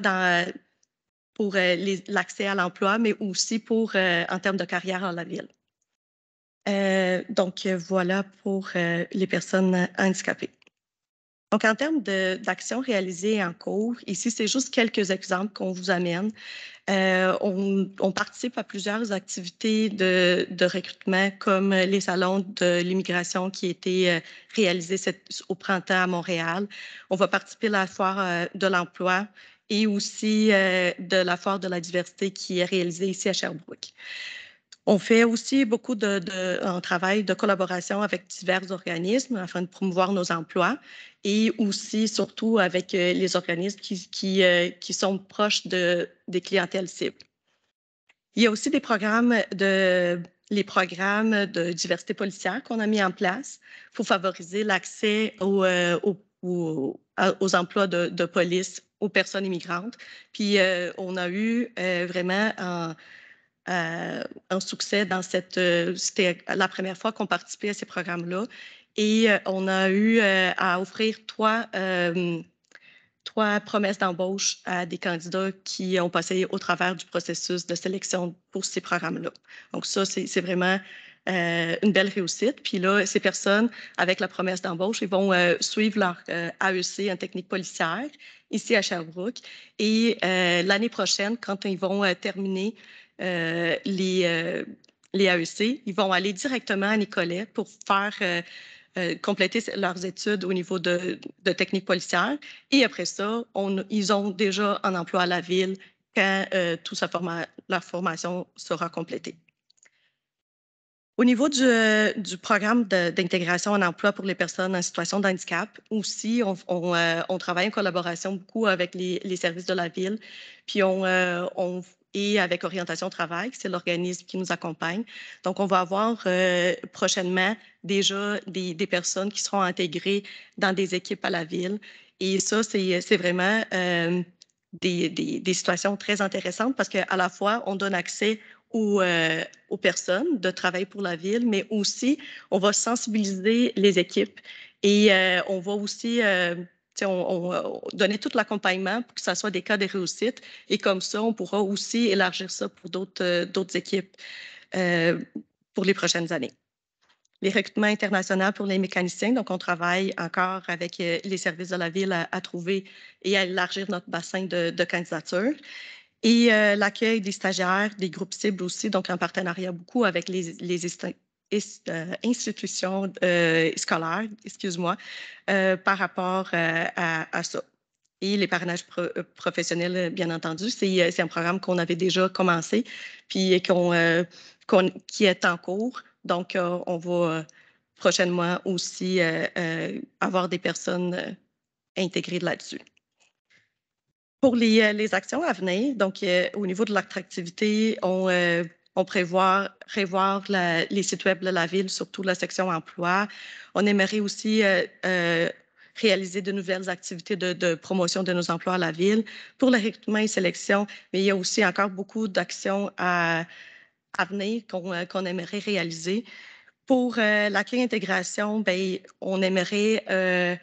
pour l'accès à l'emploi, mais aussi en termes de carrière dans la ville. Donc, voilà pour les personnes handicapées. Donc, en termes d'actions réalisées en cours, ici, c'est juste quelques exemples qu'on vous amène. On participe à plusieurs activités de recrutement, comme les salons de l'immigration qui étaient réalisés au printemps à Montréal. On va participer à la foire de l'emploi et aussi de la foire de la diversité qui est réalisée ici à Sherbrooke. On fait aussi beaucoup un travail de collaboration avec divers organismes afin de promouvoir nos emplois et aussi, surtout, avec les organismes qui sont proches des clientèles cibles. Il y a aussi les programmes de diversité policière qu'on a mis en place pour favoriser l'accès aux emplois de police aux personnes immigrantes. Puis, on a eu vraiment un succès dans c'était la première fois qu'on participait à ces programmes-là. Et on a eu à offrir 3 promesses d'embauche à des candidats qui ont passé au travers du processus de sélection pour ces programmes-là. Donc ça, c'est vraiment une belle réussite. Puis là, ces personnes, avec la promesse d'embauche, ils vont suivre leur AEC en technique policière ici à Sherbrooke. Et l'année prochaine, quand ils vont terminer les AEC, ils vont aller directement à Nicolet pour faire compléter leurs études au niveau de technique policière. Et après ça, ils ont déjà un emploi à la ville quand toute leur formation sera complétée. Au niveau du programme d'intégration en emploi pour les personnes en situation de handicap, aussi, on travaille en collaboration beaucoup avec les services de la ville, puis et avec Orientation Travail, c'est l'organisme qui nous accompagne. Donc, on va avoir prochainement déjà des personnes qui seront intégrées dans des équipes à la ville. Et ça, c'est vraiment des situations très intéressantes parce qu'à la fois, on donne accès aux personnes de travailler pour la ville, mais aussi, on va sensibiliser les équipes et on va aussi donner tout l'accompagnement pour que ça soit des cas de réussite. Et comme ça, on pourra aussi élargir ça pour d'autres équipes pour les prochaines années. Les recrutements internationaux pour les mécaniciens, donc on travaille encore avec les services de la ville à trouver et à élargir notre bassin de candidature. Et l'accueil des stagiaires, des groupes cibles aussi, donc en partenariat beaucoup avec les institutions scolaires, excuse-moi, par rapport à ça. Et les parrainages professionnels, bien entendu, c'est un programme qu'on avait déjà commencé, puis qui est en cours. Donc, on va prochainement aussi avoir des personnes intégrées là-dessus. Pour les actions à venir, donc au niveau de l'attractivité, on prévoit revoir les sites web de la ville, surtout la section emploi. On aimerait aussi réaliser de nouvelles activités de promotion de nos emplois à la ville. Pour le recrutement et sélection, mais il y a aussi encore beaucoup d'actions à venir qu'on aimerait réaliser. Pour l'accueil et intégration, bien, on aimerait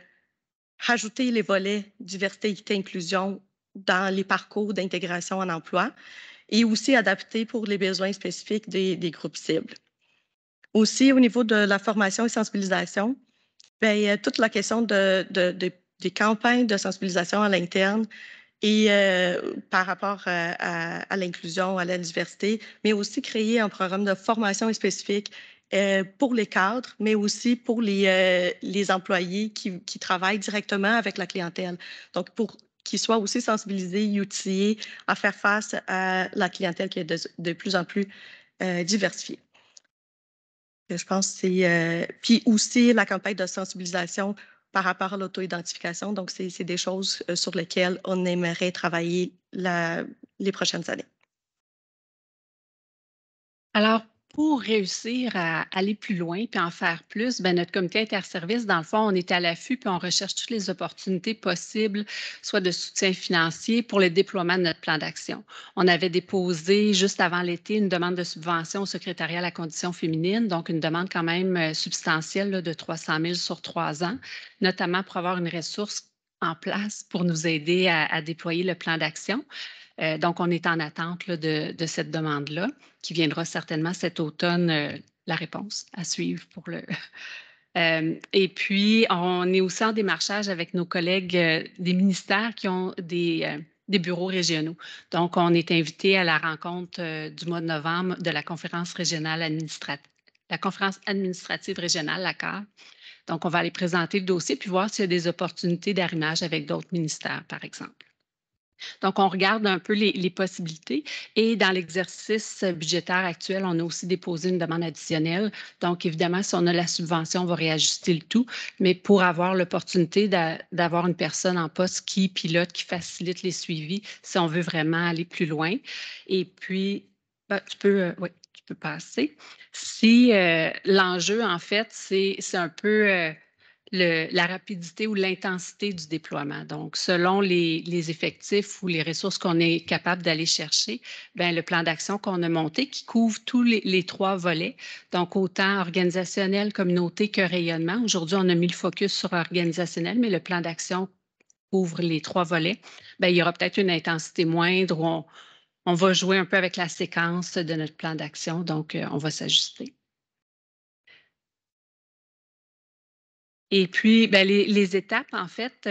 rajouter les volets diversité, équité, inclusion dans les parcours d'intégration en emploi et aussi adapter pour les besoins spécifiques des groupes cibles. Aussi, au niveau de la formation et sensibilisation, bien, toute la question des campagnes de sensibilisation à l'interne et par rapport à l'inclusion, à la diversité, mais aussi créer un programme de formation spécifique pour les cadres, mais aussi pour les employés qui travaillent directement avec la clientèle. Donc, pour qu'ils soient aussi sensibilisés et outillés à faire face à la clientèle qui est de plus en plus diversifiée. Je pense que c'est... puis aussi la campagne de sensibilisation par rapport à l'auto-identification. Donc, c'est des choses sur lesquelles on aimerait travailler les prochaines années. Alors, pour réussir à aller plus loin puis en faire plus, ben, notre comité interservice, dans le fond, on est à l'affût puis on recherche toutes les opportunités possibles, soit de soutien financier pour le déploiement de notre plan d'action. On avait déposé juste avant l'été une demande de subvention au secrétariat à la condition féminine, donc une demande quand même substantielle là, de 300 000 sur 3 ans, notamment pour avoir une ressource en place pour nous aider à déployer le plan d'action. Donc, on est en attente là, de cette demande-là, qui viendra certainement cet automne, la réponse à suivre pour le... et puis, on est aussi en démarchage avec nos collègues des ministères qui ont des bureaux régionaux. Donc, on est invité à la rencontre du mois de novembre de la conférence régionale la conférence administrative régionale, la CAR. Donc, on va aller présenter le dossier puis voir s'il y a des opportunités d'arrimage avec d'autres ministères, par exemple. Donc, on regarde un peu les possibilités et dans l'exercice budgétaire actuel, on a aussi déposé une demande additionnelle. Donc, évidemment, si on a la subvention, on va réajuster le tout, mais pour avoir l'opportunité d'avoir une personne en poste qui pilote, qui facilite les suivis, si on veut vraiment aller plus loin. Et puis, tu peux passer. Si l'enjeu, en fait, c'est un peu... la rapidité ou l'intensité du déploiement. Donc, selon les effectifs ou les ressources qu'on est capable d'aller chercher, bien, le plan d'action qu'on a monté qui couvre tous les 3 volets, donc autant organisationnel, communauté que rayonnement. Aujourd'hui, on a mis le focus sur organisationnel, mais le plan d'action couvre les 3 volets. Bien, il y aura peut-être une intensité moindre où on va jouer un peu avec la séquence de notre plan d'action, donc on va s'ajuster. Et puis, bien, les étapes, en fait,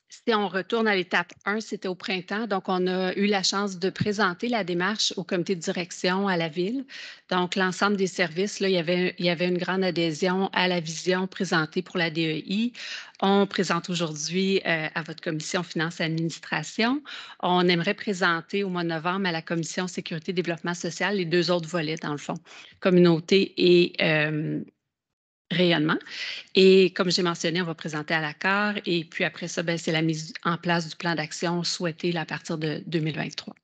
si on retourne à l'étape 1, c'était au printemps. Donc, on a eu la chance de présenter la démarche au comité de direction à la ville. Donc, l'ensemble des services, là, il y avait une grande adhésion à la vision présentée pour la DEI. On présente aujourd'hui à votre commission Finances et Administration. On aimerait présenter au mois de novembre à la commission Sécurité et Développement social les 2 autres volets, dans le fond, communauté et rayonnement. Et comme j'ai mentionné, on va présenter à la CAR et puis après ça, c'est la mise en place du plan d'action souhaité à partir de 2023.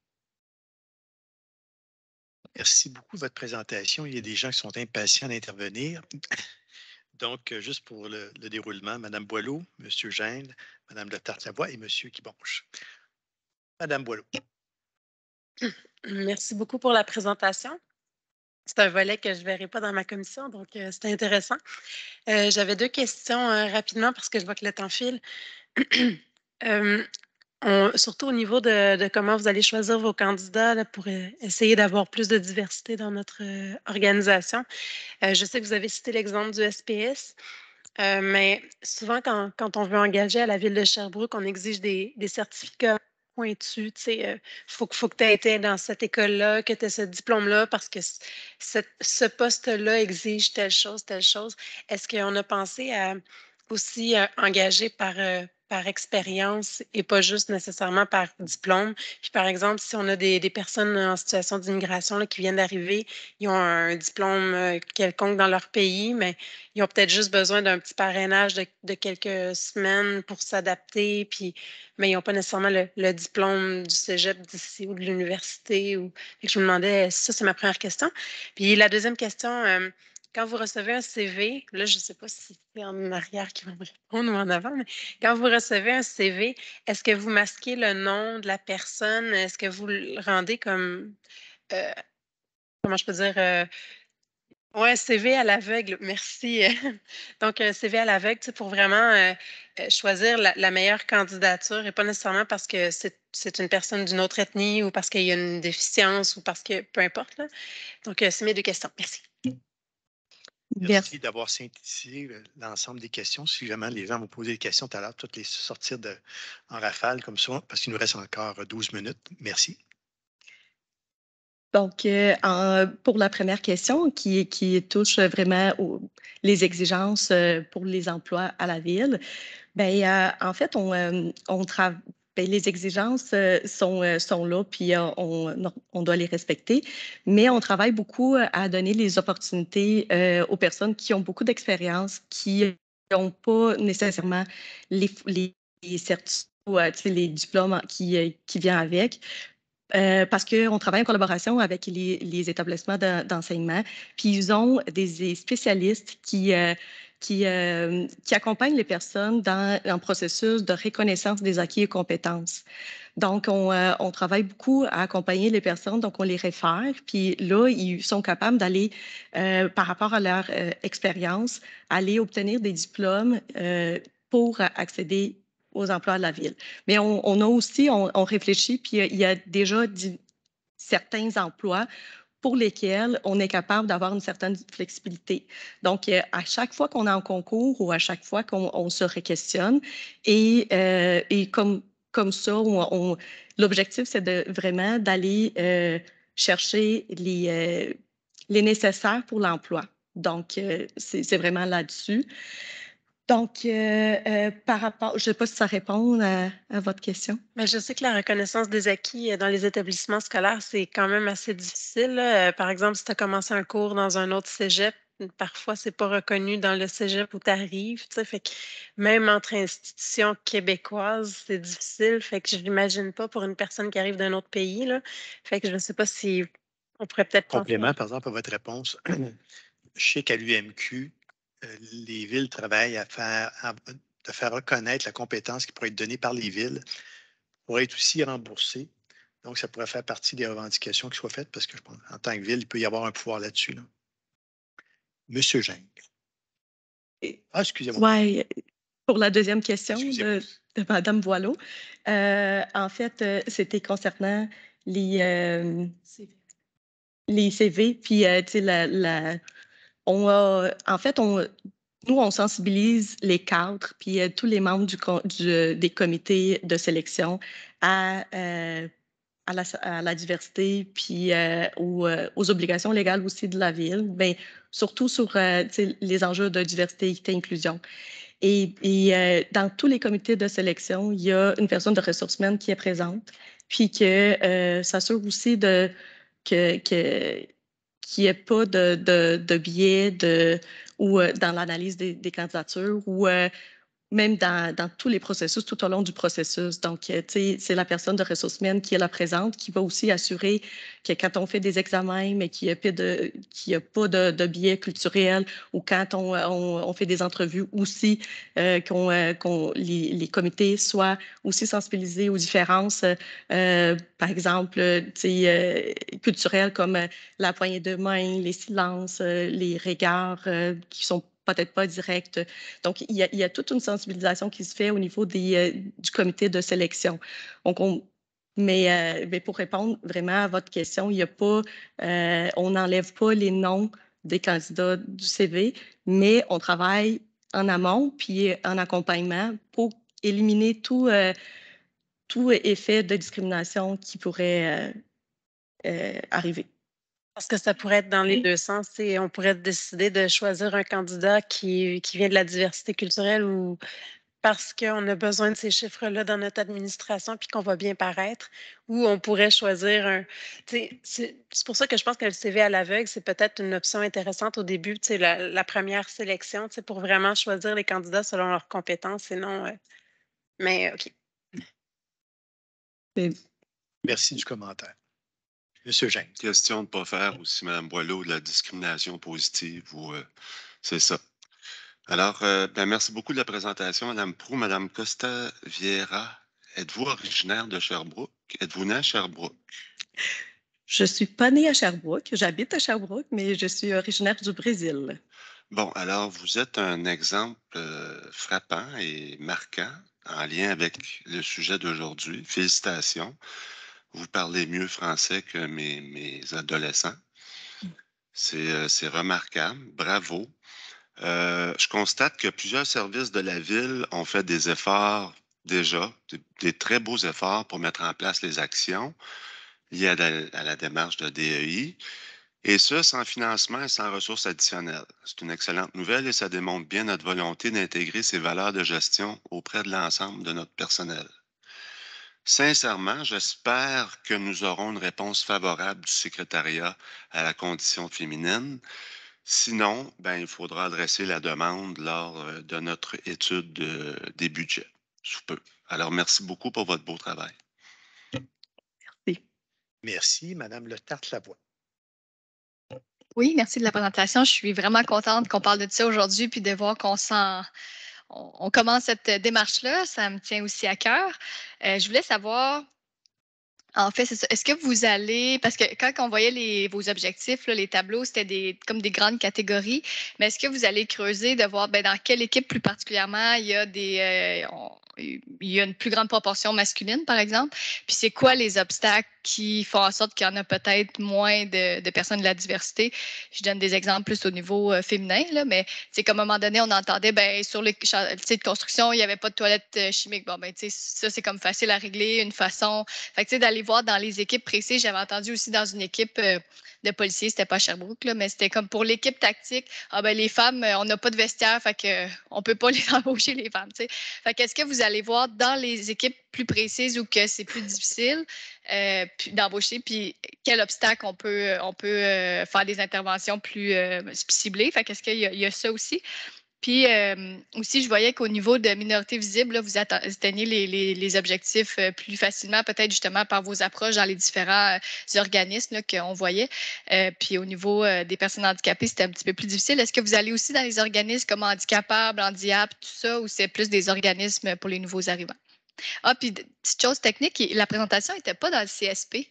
Merci beaucoup de votre présentation. Il y a des gens qui sont impatients d'intervenir. Donc, juste pour le déroulement, Mme Boileau, M. Gênes, Mme Le Tarte-Lavoie et M. Guibonche. Mme Boileau. Merci beaucoup pour la présentation. C'est un volet que je ne verrai pas dans ma commission, donc c'est intéressant. J'avais 2 questions rapidement parce que je vois que le temps file. Surtout au niveau de comment vous allez choisir vos candidats là, pour essayer d'avoir plus de diversité dans notre organisation. Je sais que vous avez cité l'exemple du SPS, mais souvent quand on veut engager à la Ville de Sherbrooke, on exige des certificats pointu. Faut que tu aies été dans cette école-là, que tu aies ce diplôme-là, parce que ce poste-là exige telle chose, telle chose. Est-ce qu'on a pensé à aussi engager par expérience et pas juste nécessairement par diplôme? Puis par exemple, si on a des personnes en situation d'immigration là, qui viennent d'arriver, ils ont un diplôme quelconque dans leur pays, mais ils ont peut-être juste besoin d'un petit parrainage de quelques semaines pour s'adapter, puis, mais ils n'ont pas nécessairement le diplôme du cégep d'ici ou de l'université. Fait que je me demandais, ça, c'est ma première question. Puis la deuxième question, quand vous recevez un CV, là, je ne sais pas si c'est en arrière qui va me répondre ou en avant, mais quand vous recevez un CV, est-ce que vous masquez le nom de la personne? Est-ce que vous le rendez comme, euh, comment je peux dire, ouais, CV à l'aveugle, merci. Donc, un CV à l'aveugle, pour vraiment choisir la meilleure candidature et pas nécessairement parce que c'est une personne d'une autre ethnie ou parce qu'il y a une déficience ou parce que peu importe. Là. Donc, c'est mes deux questions. Merci. Merci d'avoir synthétisé l'ensemble des questions. Si jamais les gens vont poser des questions tout à l'heure, toutes les sortir en rafale comme ça, parce qu'il nous reste encore 12 minutes. Merci. Donc, pour la première question qui touche vraiment les exigences pour les emplois à la ville, ben, en fait, on travaille. Les exigences sont là, puis on doit les respecter, mais on travaille beaucoup à donner les opportunités aux personnes qui ont beaucoup d'expérience, qui n'ont pas nécessairement les certificats, les diplômes qui viennent avec. Parce qu'on travaille en collaboration avec les établissements d'enseignement, puis ils ont des spécialistes qui accompagnent les personnes dans un processus de reconnaissance des acquis et compétences. Donc, on travaille beaucoup à accompagner les personnes, donc on les réfère, puis là, ils sont capables d'aller, par rapport à leur expérience, aller obtenir des diplômes pour accéder aux emplois de la ville. Mais on a aussi, on réfléchit, puis il y a déjà certains emplois pour lesquels on est capable d'avoir une certaine flexibilité. Donc, à chaque fois qu'on est en concours ou à chaque fois qu'on se re-questionne, et comme ça, l'objectif, c'est vraiment d'aller chercher les nécessaires pour l'emploi. Donc, c'est vraiment là-dessus. Donc, par rapport, je ne sais pas si ça répond à votre question. Mais je sais que la reconnaissance des acquis dans les établissements scolaires, c'est quand même assez difficile. Là. Par exemple, si tu as commencé un cours dans un autre cégep, parfois, c'est pas reconnu dans le cégep où tu arrives. Fait que même entre institutions québécoises, c'est difficile. Fait que je l'imagine pas pour une personne qui arrive d'un autre pays. Là. Fait que je ne sais pas si on pourrait peut-être Complément, par exemple, à votre réponse. Je sais qu'à l'UMQ, les villes travaillent à faire reconnaître la compétence qui pourrait être donnée par les villes pour être aussi remboursée. Donc, ça pourrait faire partie des revendications qui soient faites parce que je pense en tant que ville, il peut y avoir un pouvoir là-dessus. Là. Monsieur Geng. Ah, excusez-moi. Oui, pour la deuxième question de Mme Boileau, en fait, c'était concernant les CV. Puis, tu sais, en fait, nous, on sensibilise les cadres puis tous les membres des comités de sélection à la diversité puis aux obligations légales aussi de la ville, bien, surtout sur les enjeux de diversité, équité, inclusion. Et dans tous les comités de sélection, il y a une personne de ressources humaines qui est présente, puis que s'assure aussi qu'il n'y ait pas de biais ou dans l'analyse des candidatures ou même dans tous les processus, tout au long du processus. Donc, tu sais, c'est la personne de ressources humaines qui est là présente, qui va aussi assurer que quand on fait des examens, mais qu'il n'y a pas de biais culturel, ou quand on fait des entrevues aussi, les comités soient aussi sensibilisés aux différences, par exemple, tu sais, culturelles comme la poignée de main, les silences, les regards qui sont peut-être pas directs. Donc, il y a toute une sensibilisation qui se fait au niveau du comité de sélection. Donc, mais pour répondre vraiment à votre question, il y a pas, on n'enlève pas les noms des candidats du CV, mais on travaille en amont puis en accompagnement pour éliminer tous tout effet de discrimination qui pourrait arriver. Parce que ça pourrait être dans les deux sens. Et on pourrait décider de choisir un candidat qui vient de la diversité culturelle ou parce qu'on a besoin de ces chiffres-là dans notre administration puis qu'on va bien paraître, ou on pourrait choisir un... C'est pour ça que je pense que le CV à l'aveugle, c'est peut-être une option intéressante au début, la première sélection, pour vraiment choisir les candidats selon leurs compétences et non... Mais OK. Merci du commentaire. Monsieur James. Question de ne pas faire aussi, Mme Boileau, de la discrimination positive ou c'est ça. Alors, merci beaucoup de la présentation, Mme Proulx. Mme Costa Vieira, êtes-vous originaire de Sherbrooke? Êtes-vous née à Sherbrooke? Je ne suis pas née à Sherbrooke. J'habite à Sherbrooke, mais je suis originaire du Brésil. Bon, alors, vous êtes un exemple frappant et marquant en lien avec le sujet d'aujourd'hui. Félicitations. Vous parlez mieux français que mes adolescents. C'est remarquable. Bravo. Je constate que plusieurs services de la ville ont fait des efforts déjà, des très beaux efforts pour mettre en place les actions liées à la démarche de DEI, et ce, sans financement et sans ressources additionnelles. C'est une excellente nouvelle et ça démontre bien notre volonté d'intégrer ces valeurs de gestion auprès de l'ensemble de notre personnel. Sincèrement, j'espère que nous aurons une réponse favorable du secrétariat à la condition féminine. Sinon, il faudra adresser la demande lors de notre étude des budgets, sous peu. Alors, merci beaucoup pour votre beau travail. Merci. Merci, Mme Le Tarte-Lavoie. Oui, merci de la présentation. Je suis vraiment contente qu'on parle de ça aujourd'hui puis de voir on commence cette démarche-là. Ça me tient aussi à cœur. Je voulais savoir, en fait, c'est ça. Est-ce que vous allez, parce que quand on voyait vos objectifs, là, les tableaux, c'était comme des grandes catégories, mais est-ce que vous allez creuser de voir dans quelle équipe plus particulièrement il y a il y a une plus grande proportion masculine, par exemple? Puis c'est quoi les obstacles qui font en sorte qu'il y en a peut-être moins de personnes de la diversité? Je donne des exemples plus au niveau féminin, là, mais c'est comme à un moment donné, on entendait, sur les chantiers de construction, il n'y avait pas de toilettes chimiques. Bon, ça, c'est comme facile à régler, une façon. Fait que, d'aller voir dans les équipes précises, j'avais entendu aussi dans une équipe de policiers, c'était pas à Sherbrooke, là, mais c'était comme pour l'équipe tactique. Les femmes, on n'a pas de vestiaire, fait que on peut pas les embaucher, les femmes. T'sais. Fait qu'est-ce que vous allez voir dans les équipes plus précises ou que c'est plus difficile d'embaucher, puis quel obstacle on peut faire des interventions plus ciblées. Fait qu'est-ce qu'il y a ça aussi? Puis aussi, je voyais qu'au niveau de minorité visible, là, vous atteignez les objectifs plus facilement, peut-être justement par vos approches dans les différents organismes qu'on voyait. Puis au niveau des personnes handicapées, c'était un petit peu plus difficile. Est-ce que vous allez aussi dans les organismes comme Handicapables, Handiap, tout ça, ou c'est plus des organismes pour les nouveaux arrivants? Ah, puis petite chose technique, la présentation n'était pas dans le CSP.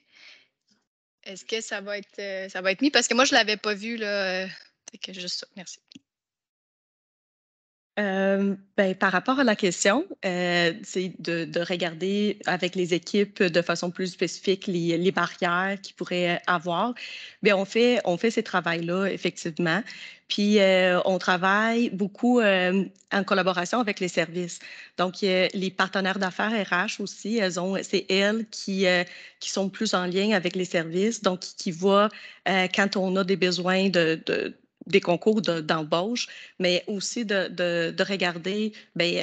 Est-ce que ça va être mis? Parce que moi, je ne l'avais pas vu, là. Que juste ça. Merci. Par rapport à la question, c'est de regarder avec les équipes de façon plus spécifique les barrières qu'ils pourraient avoir. On fait ces travaux-là, effectivement. Puis, on travaille beaucoup en collaboration avec les services. Donc, les partenaires d'affaires RH aussi, c'est elles qui sont plus en lien avec les services, donc qui voient quand on a des besoins des concours d'embauche, mais aussi de regarder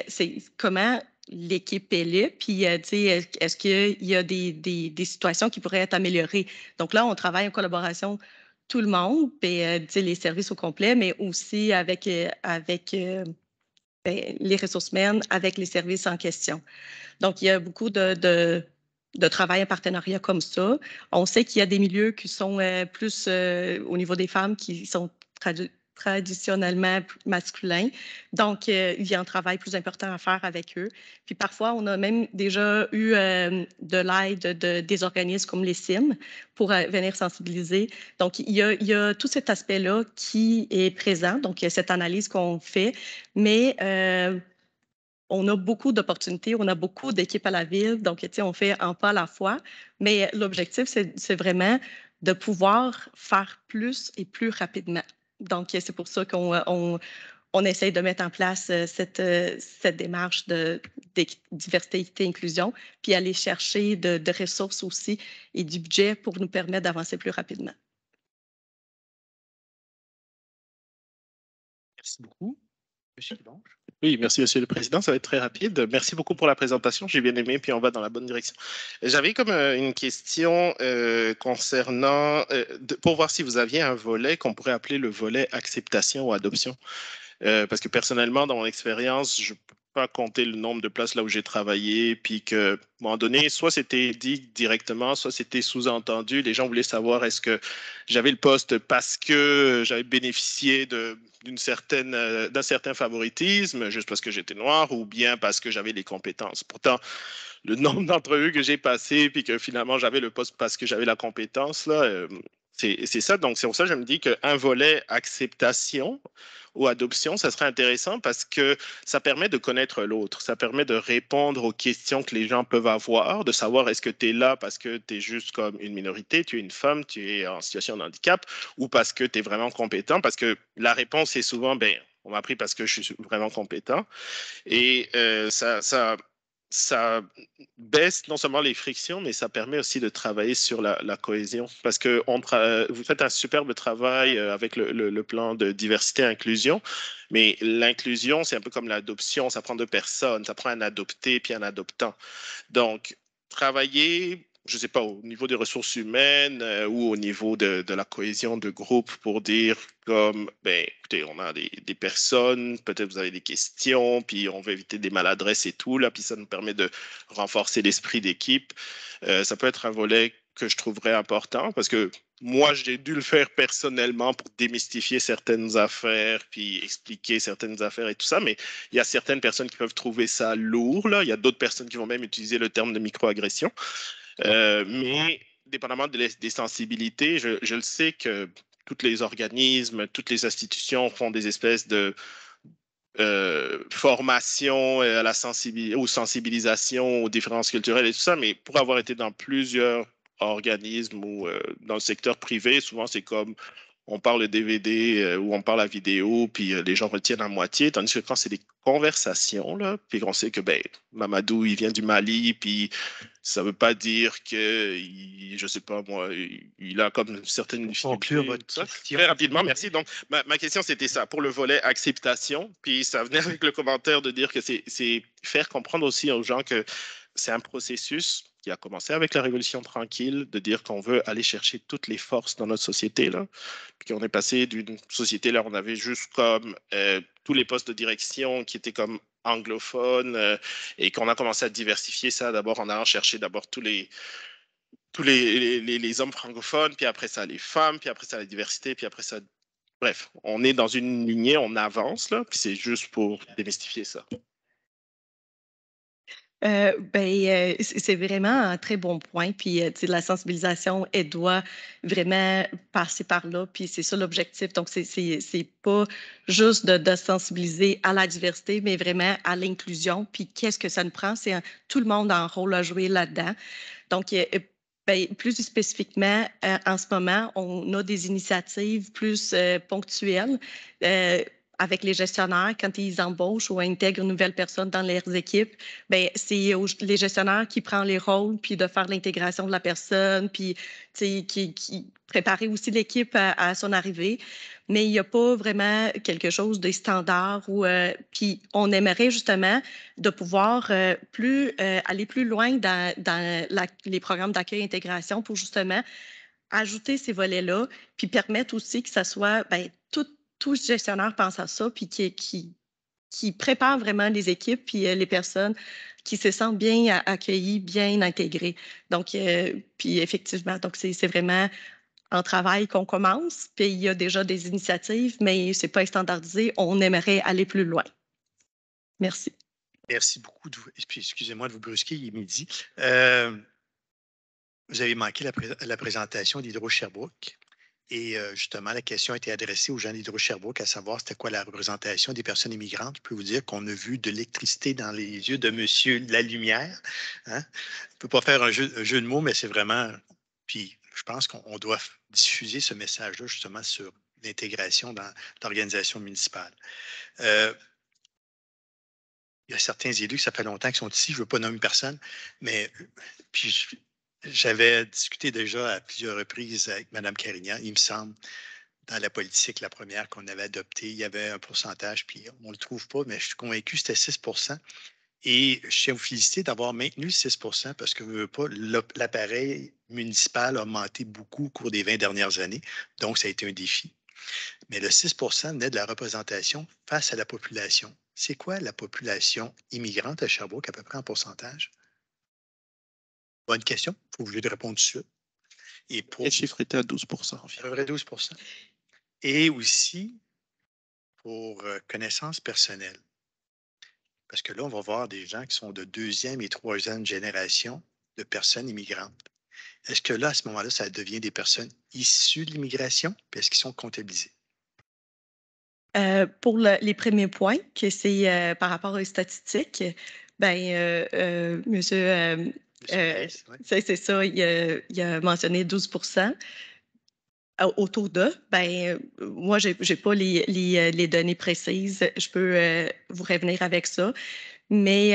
c'est comment l'équipe est là, puis est-ce qu'il y a des situations qui pourraient être améliorées. Donc là, on travaille en collaboration tout le monde, puis les services au complet, mais aussi avec les ressources humaines, avec les services en question. Donc, il y a beaucoup de travail en partenariat comme ça. On sait qu'il y a des milieux qui sont plus au niveau des femmes qui sont traditionnellement masculins. Donc, il y a un travail plus important à faire avec eux. Puis parfois, on a même déjà eu de l'aide des organismes comme les CIM pour venir sensibiliser. Donc, il y a tout cet aspect-là qui est présent. Donc, il y a cette analyse qu'on fait, mais on a beaucoup d'opportunités, on a beaucoup d'équipes à la ville, donc on fait un pas à la fois, mais l'objectif, c'est vraiment de pouvoir faire plus et plus rapidement. Donc, c'est pour ça qu'on on essaye de mettre en place cette démarche de diversité, équité, inclusion, puis aller chercher de ressources aussi et du budget pour nous permettre d'avancer plus rapidement. Merci beaucoup. Monsieur Guilonge. Oui, merci, Monsieur le Président. Ça va être très rapide. Merci beaucoup pour la présentation. J'ai bien aimé, puis on va dans la bonne direction. J'avais comme une question concernant, pour voir si vous aviez un volet qu'on pourrait appeler le volet acceptation ou adoption. Parce que personnellement, dans mon expérience, je ne peux pas compter le nombre de places là où j'ai travaillé, puis qu'à un moment donné, soit c'était dit directement, soit c'était sous-entendu. Les gens voulaient savoir est-ce que j'avais le poste parce que j'avais bénéficié d'un certain favoritisme, juste parce que j'étais noir, ou bien parce que j'avais les compétences. Pourtant, le nombre d'entrevues que j'ai passées, puis que finalement j'avais le poste parce que j'avais la compétence, là, c'est ça. Donc, c'est pour ça que je me dis qu'un volet acceptation ou adoption, ça serait intéressant parce que ça permet de connaître l'autre. Ça permet de répondre aux questions que les gens peuvent avoir, de savoir est-ce que tu es là parce que tu es juste comme une minorité, tu es une femme, tu es en situation de handicap, ou parce que tu es vraiment compétent. Parce que la réponse est souvent, ben, on m'a appris parce que je suis vraiment compétent. Et ça baisse non seulement les frictions, mais ça permet aussi de travailler sur la cohésion. Parce que vous faites un superbe travail avec le plan de diversité et inclusion, mais l'inclusion, c'est un peu comme l'adoption, ça prend deux personnes, ça prend un adopté puis un adoptant. Donc, travailler, je ne sais pas, au niveau des ressources humaines ou au niveau de la cohésion de groupe pour dire comme, ben, écoutez, on a des personnes, peut-être vous avez des questions, puis on veut éviter des maladresses et tout, là, puis ça nous permet de renforcer l'esprit d'équipe. Ça peut être un volet que je trouverais important parce que moi, j'ai dû le faire personnellement pour démystifier certaines affaires, puis expliquer certaines affaires et tout ça, mais il y a certaines personnes qui peuvent trouver ça lourd, là. Il y a d'autres personnes qui vont même utiliser le terme de microagression. Mais dépendamment des sensibilités, je le sais que tous les organismes, toutes les institutions font des espèces de formation à la aux sensibilisations aux différences culturelles et tout ça, mais pour avoir été dans plusieurs organismes ou dans le secteur privé, souvent c'est comme on parle le DVD ou on parle la vidéo, puis les gens retiennent à moitié, tandis que quand c'est des conversations, là, puis on sait que ben, Mamadou, il vient du Mali, puis ça ne veut pas dire que, je ne sais pas moi, il a comme une certaine Conclure votre question. Très rapidement, merci. Donc, ma question, c'était ça, pour le volet acceptation, puis ça venait avec le commentaire de dire que c'est faire comprendre aussi aux gens que c'est un processus qui a commencé avec la Révolution tranquille, de dire qu'on veut aller chercher toutes les forces dans notre société, là, puis qu'on est passé d'une société, là, on avait juste comme tous les postes de direction qui étaient comme anglophones et qu'on a commencé à diversifier ça d'abord en allant chercher d'abord tous les hommes francophones, puis après ça les femmes, puis après ça la diversité, puis après ça... Bref, on est dans une lignée, on avance, là, puis c'est juste pour démystifier ça. C'est vraiment un très bon point. Puis, la sensibilisation, elle doit vraiment passer par là. Puis, c'est ça l'objectif. Donc, c'est pas juste de sensibiliser à la diversité, mais vraiment à l'inclusion. Puis, qu'est-ce que ça nous prend? C'est tout le monde a un rôle à jouer là-dedans. Donc, plus spécifiquement, en ce moment, on a des initiatives plus ponctuelles avec les gestionnaires, quand ils embauchent ou intègrent une nouvelle personne dans leurs équipes, c'est les gestionnaires qui prennent les rôles, puis de faire l'intégration de la personne, puis qui préparer aussi l'équipe à son arrivée. Mais il n'y a pas vraiment quelque chose de standard. Puis on aimerait justement de pouvoir aller plus loin dans les programmes d'accueil et intégration pour justement ajouter ces volets-là, puis permettre aussi que ça soit tout gestionnaire pense à ça, puis qui prépare vraiment les équipes, puis les personnes qui se sentent bien accueillies, bien intégrées. Donc, puis effectivement, donc c'est vraiment un travail qu'on commence, puis il y a déjà des initiatives, mais ce n'est pas standardisé. On aimerait aller plus loin. Merci. Merci beaucoup. Puis excusez-moi de vous brusquer, il est midi. Vous avez manqué la présentation d'Hydro-Sherbrooke. Et justement, la question a été adressée aux gens d'Hydro-Sherbrooke, à savoir c'était quoi la représentation des personnes immigrantes. Je peux vous dire qu'on a vu de l'électricité dans les yeux de Monsieur la Lumière. Hein? On ne peut pas faire un jeu de mots, mais c'est vraiment... Puis je pense qu'on doit diffuser ce message-là justement sur d'intégration dans l'organisation municipale. Il y a certains élus, ça fait longtemps qu'ils sont ici, je ne veux pas nommer personne, mais puis j'avais discuté déjà à plusieurs reprises avec Mme Carignan, il me semble, dans la politique, la première qu'on avait adoptée, il y avait un pourcentage, puis on ne le trouve pas, mais je suis convaincu que c'était 6 %. Et je tiens à vous féliciter d'avoir maintenu le 6 parce que, veux pas, l'appareil municipal a augmenté beaucoup au cours des 20 dernières années, donc ça a été un défi. Mais le 6 venait de la représentation face à la population. C'est quoi la population immigrante à Sherbrooke, à peu près en pourcentage? Bonne question. Il faut que je lui réponde tout de suite. Et pour... Le chiffre était à 12 à peu près 12 Et aussi, pour connaissance personnelle. Parce que là, on va voir des gens qui sont de deuxième et troisième génération de personnes immigrantes. Est-ce que là, à ce moment-là, ça devient des personnes issues de l'immigration? Puis est-ce qu'ils sont comptabilisés? Pour les premiers points, que c'est par rapport aux statistiques, bien, monsieur, c'est ça, il a mentionné 12 autour d'eux. Ben, moi, je n'ai pas les données précises. Je peux vous revenir avec ça. Mais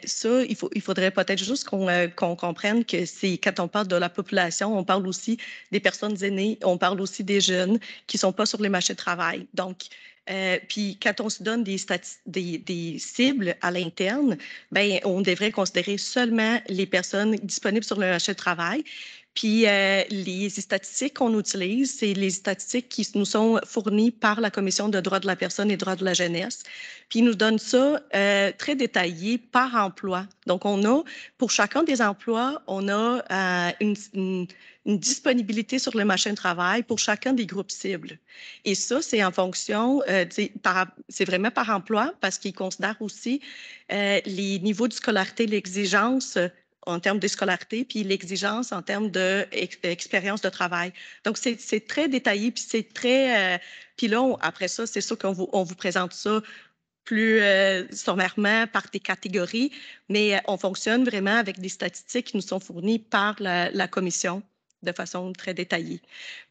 ça, il faudrait peut-être juste qu'on comprenne que c'est quand on parle de la population, on parle aussi des personnes aînées, on parle aussi des jeunes qui ne sont pas sur les marchés de travail. Donc, puis quand on se donne des cibles à l'interne, ben on devrait considérer seulement les personnes disponibles sur le marché de travail. Puis les statistiques qu'on utilise, c'est les statistiques qui nous sont fournies par la Commission de droits de la personne et droits de la jeunesse. Puis ils nous donnent ça très détaillé par emploi. Donc, on a, pour chacun des emplois, on a une disponibilité sur le marché de travail pour chacun des groupes cibles. Et ça, c'est en fonction, c'est vraiment par emploi parce qu'ils considèrent aussi les niveaux de scolarité, l'exigence en termes de scolarité, puis l'exigence en termes d'expérience de travail. Donc, c'est très détaillé, puis c'est très... puis là, après ça, c'est sûr qu'on vous présente ça plus sommairement par des catégories, mais on fonctionne vraiment avec des statistiques qui nous sont fournies par la commission de façon très détaillée.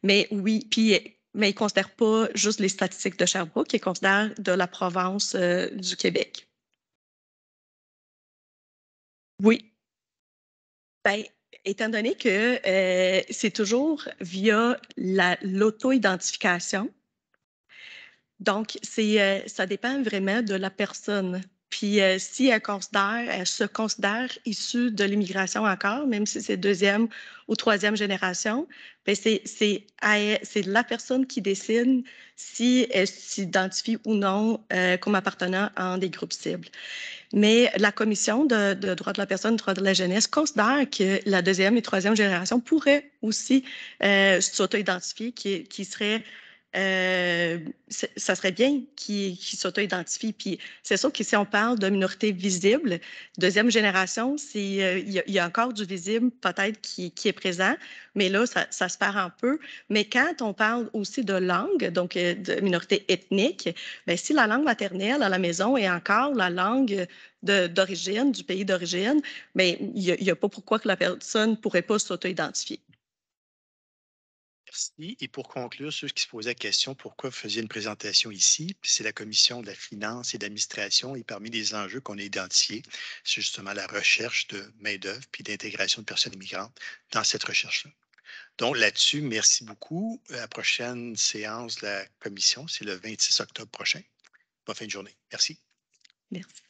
Mais oui, puis... Mais ils ne considèrent pas juste les statistiques de Sherbrooke, ils considèrent de la province du Québec. Oui. Bien, étant donné que c'est toujours via l'auto-identification, donc ça dépend vraiment de la personne. Puis si elle se considère issue de l'immigration encore, même si c'est deuxième ou troisième génération, bien c'est la personne qui décide si elle s'identifie ou non comme appartenant à des groupes cibles. Mais la Commission de droits de la personne et droits de la jeunesse considère que la deuxième et troisième génération pourrait aussi s'auto-identifier, qui serait... ça serait bien qu'ils s'auto-identifient. Puis c'est sûr que si on parle de minorité visible, deuxième génération, il y a encore du visible peut-être qui est présent, mais là, ça se perd un peu. Mais quand on parle aussi de langue, donc de minorité ethnique, bien, si la langue maternelle à la maison est encore la langue d'origine, du pays d'origine, mais il n'y a pas pourquoi que la personne ne pourrait pas s'auto-identifier. Merci. Et pour conclure, ceux qui se posaient la question pourquoi vous faisiez une présentation ici, c'est la Commission de la finance et de l'administration et parmi les enjeux qu'on a identifiés, c'est justement la recherche de main-d'œuvre puis d'intégration de personnes immigrantes dans cette recherche-là. Donc là-dessus, merci beaucoup. La prochaine séance de la commission, c'est le 26 octobre prochain. Bonne fin de journée. Merci. Merci.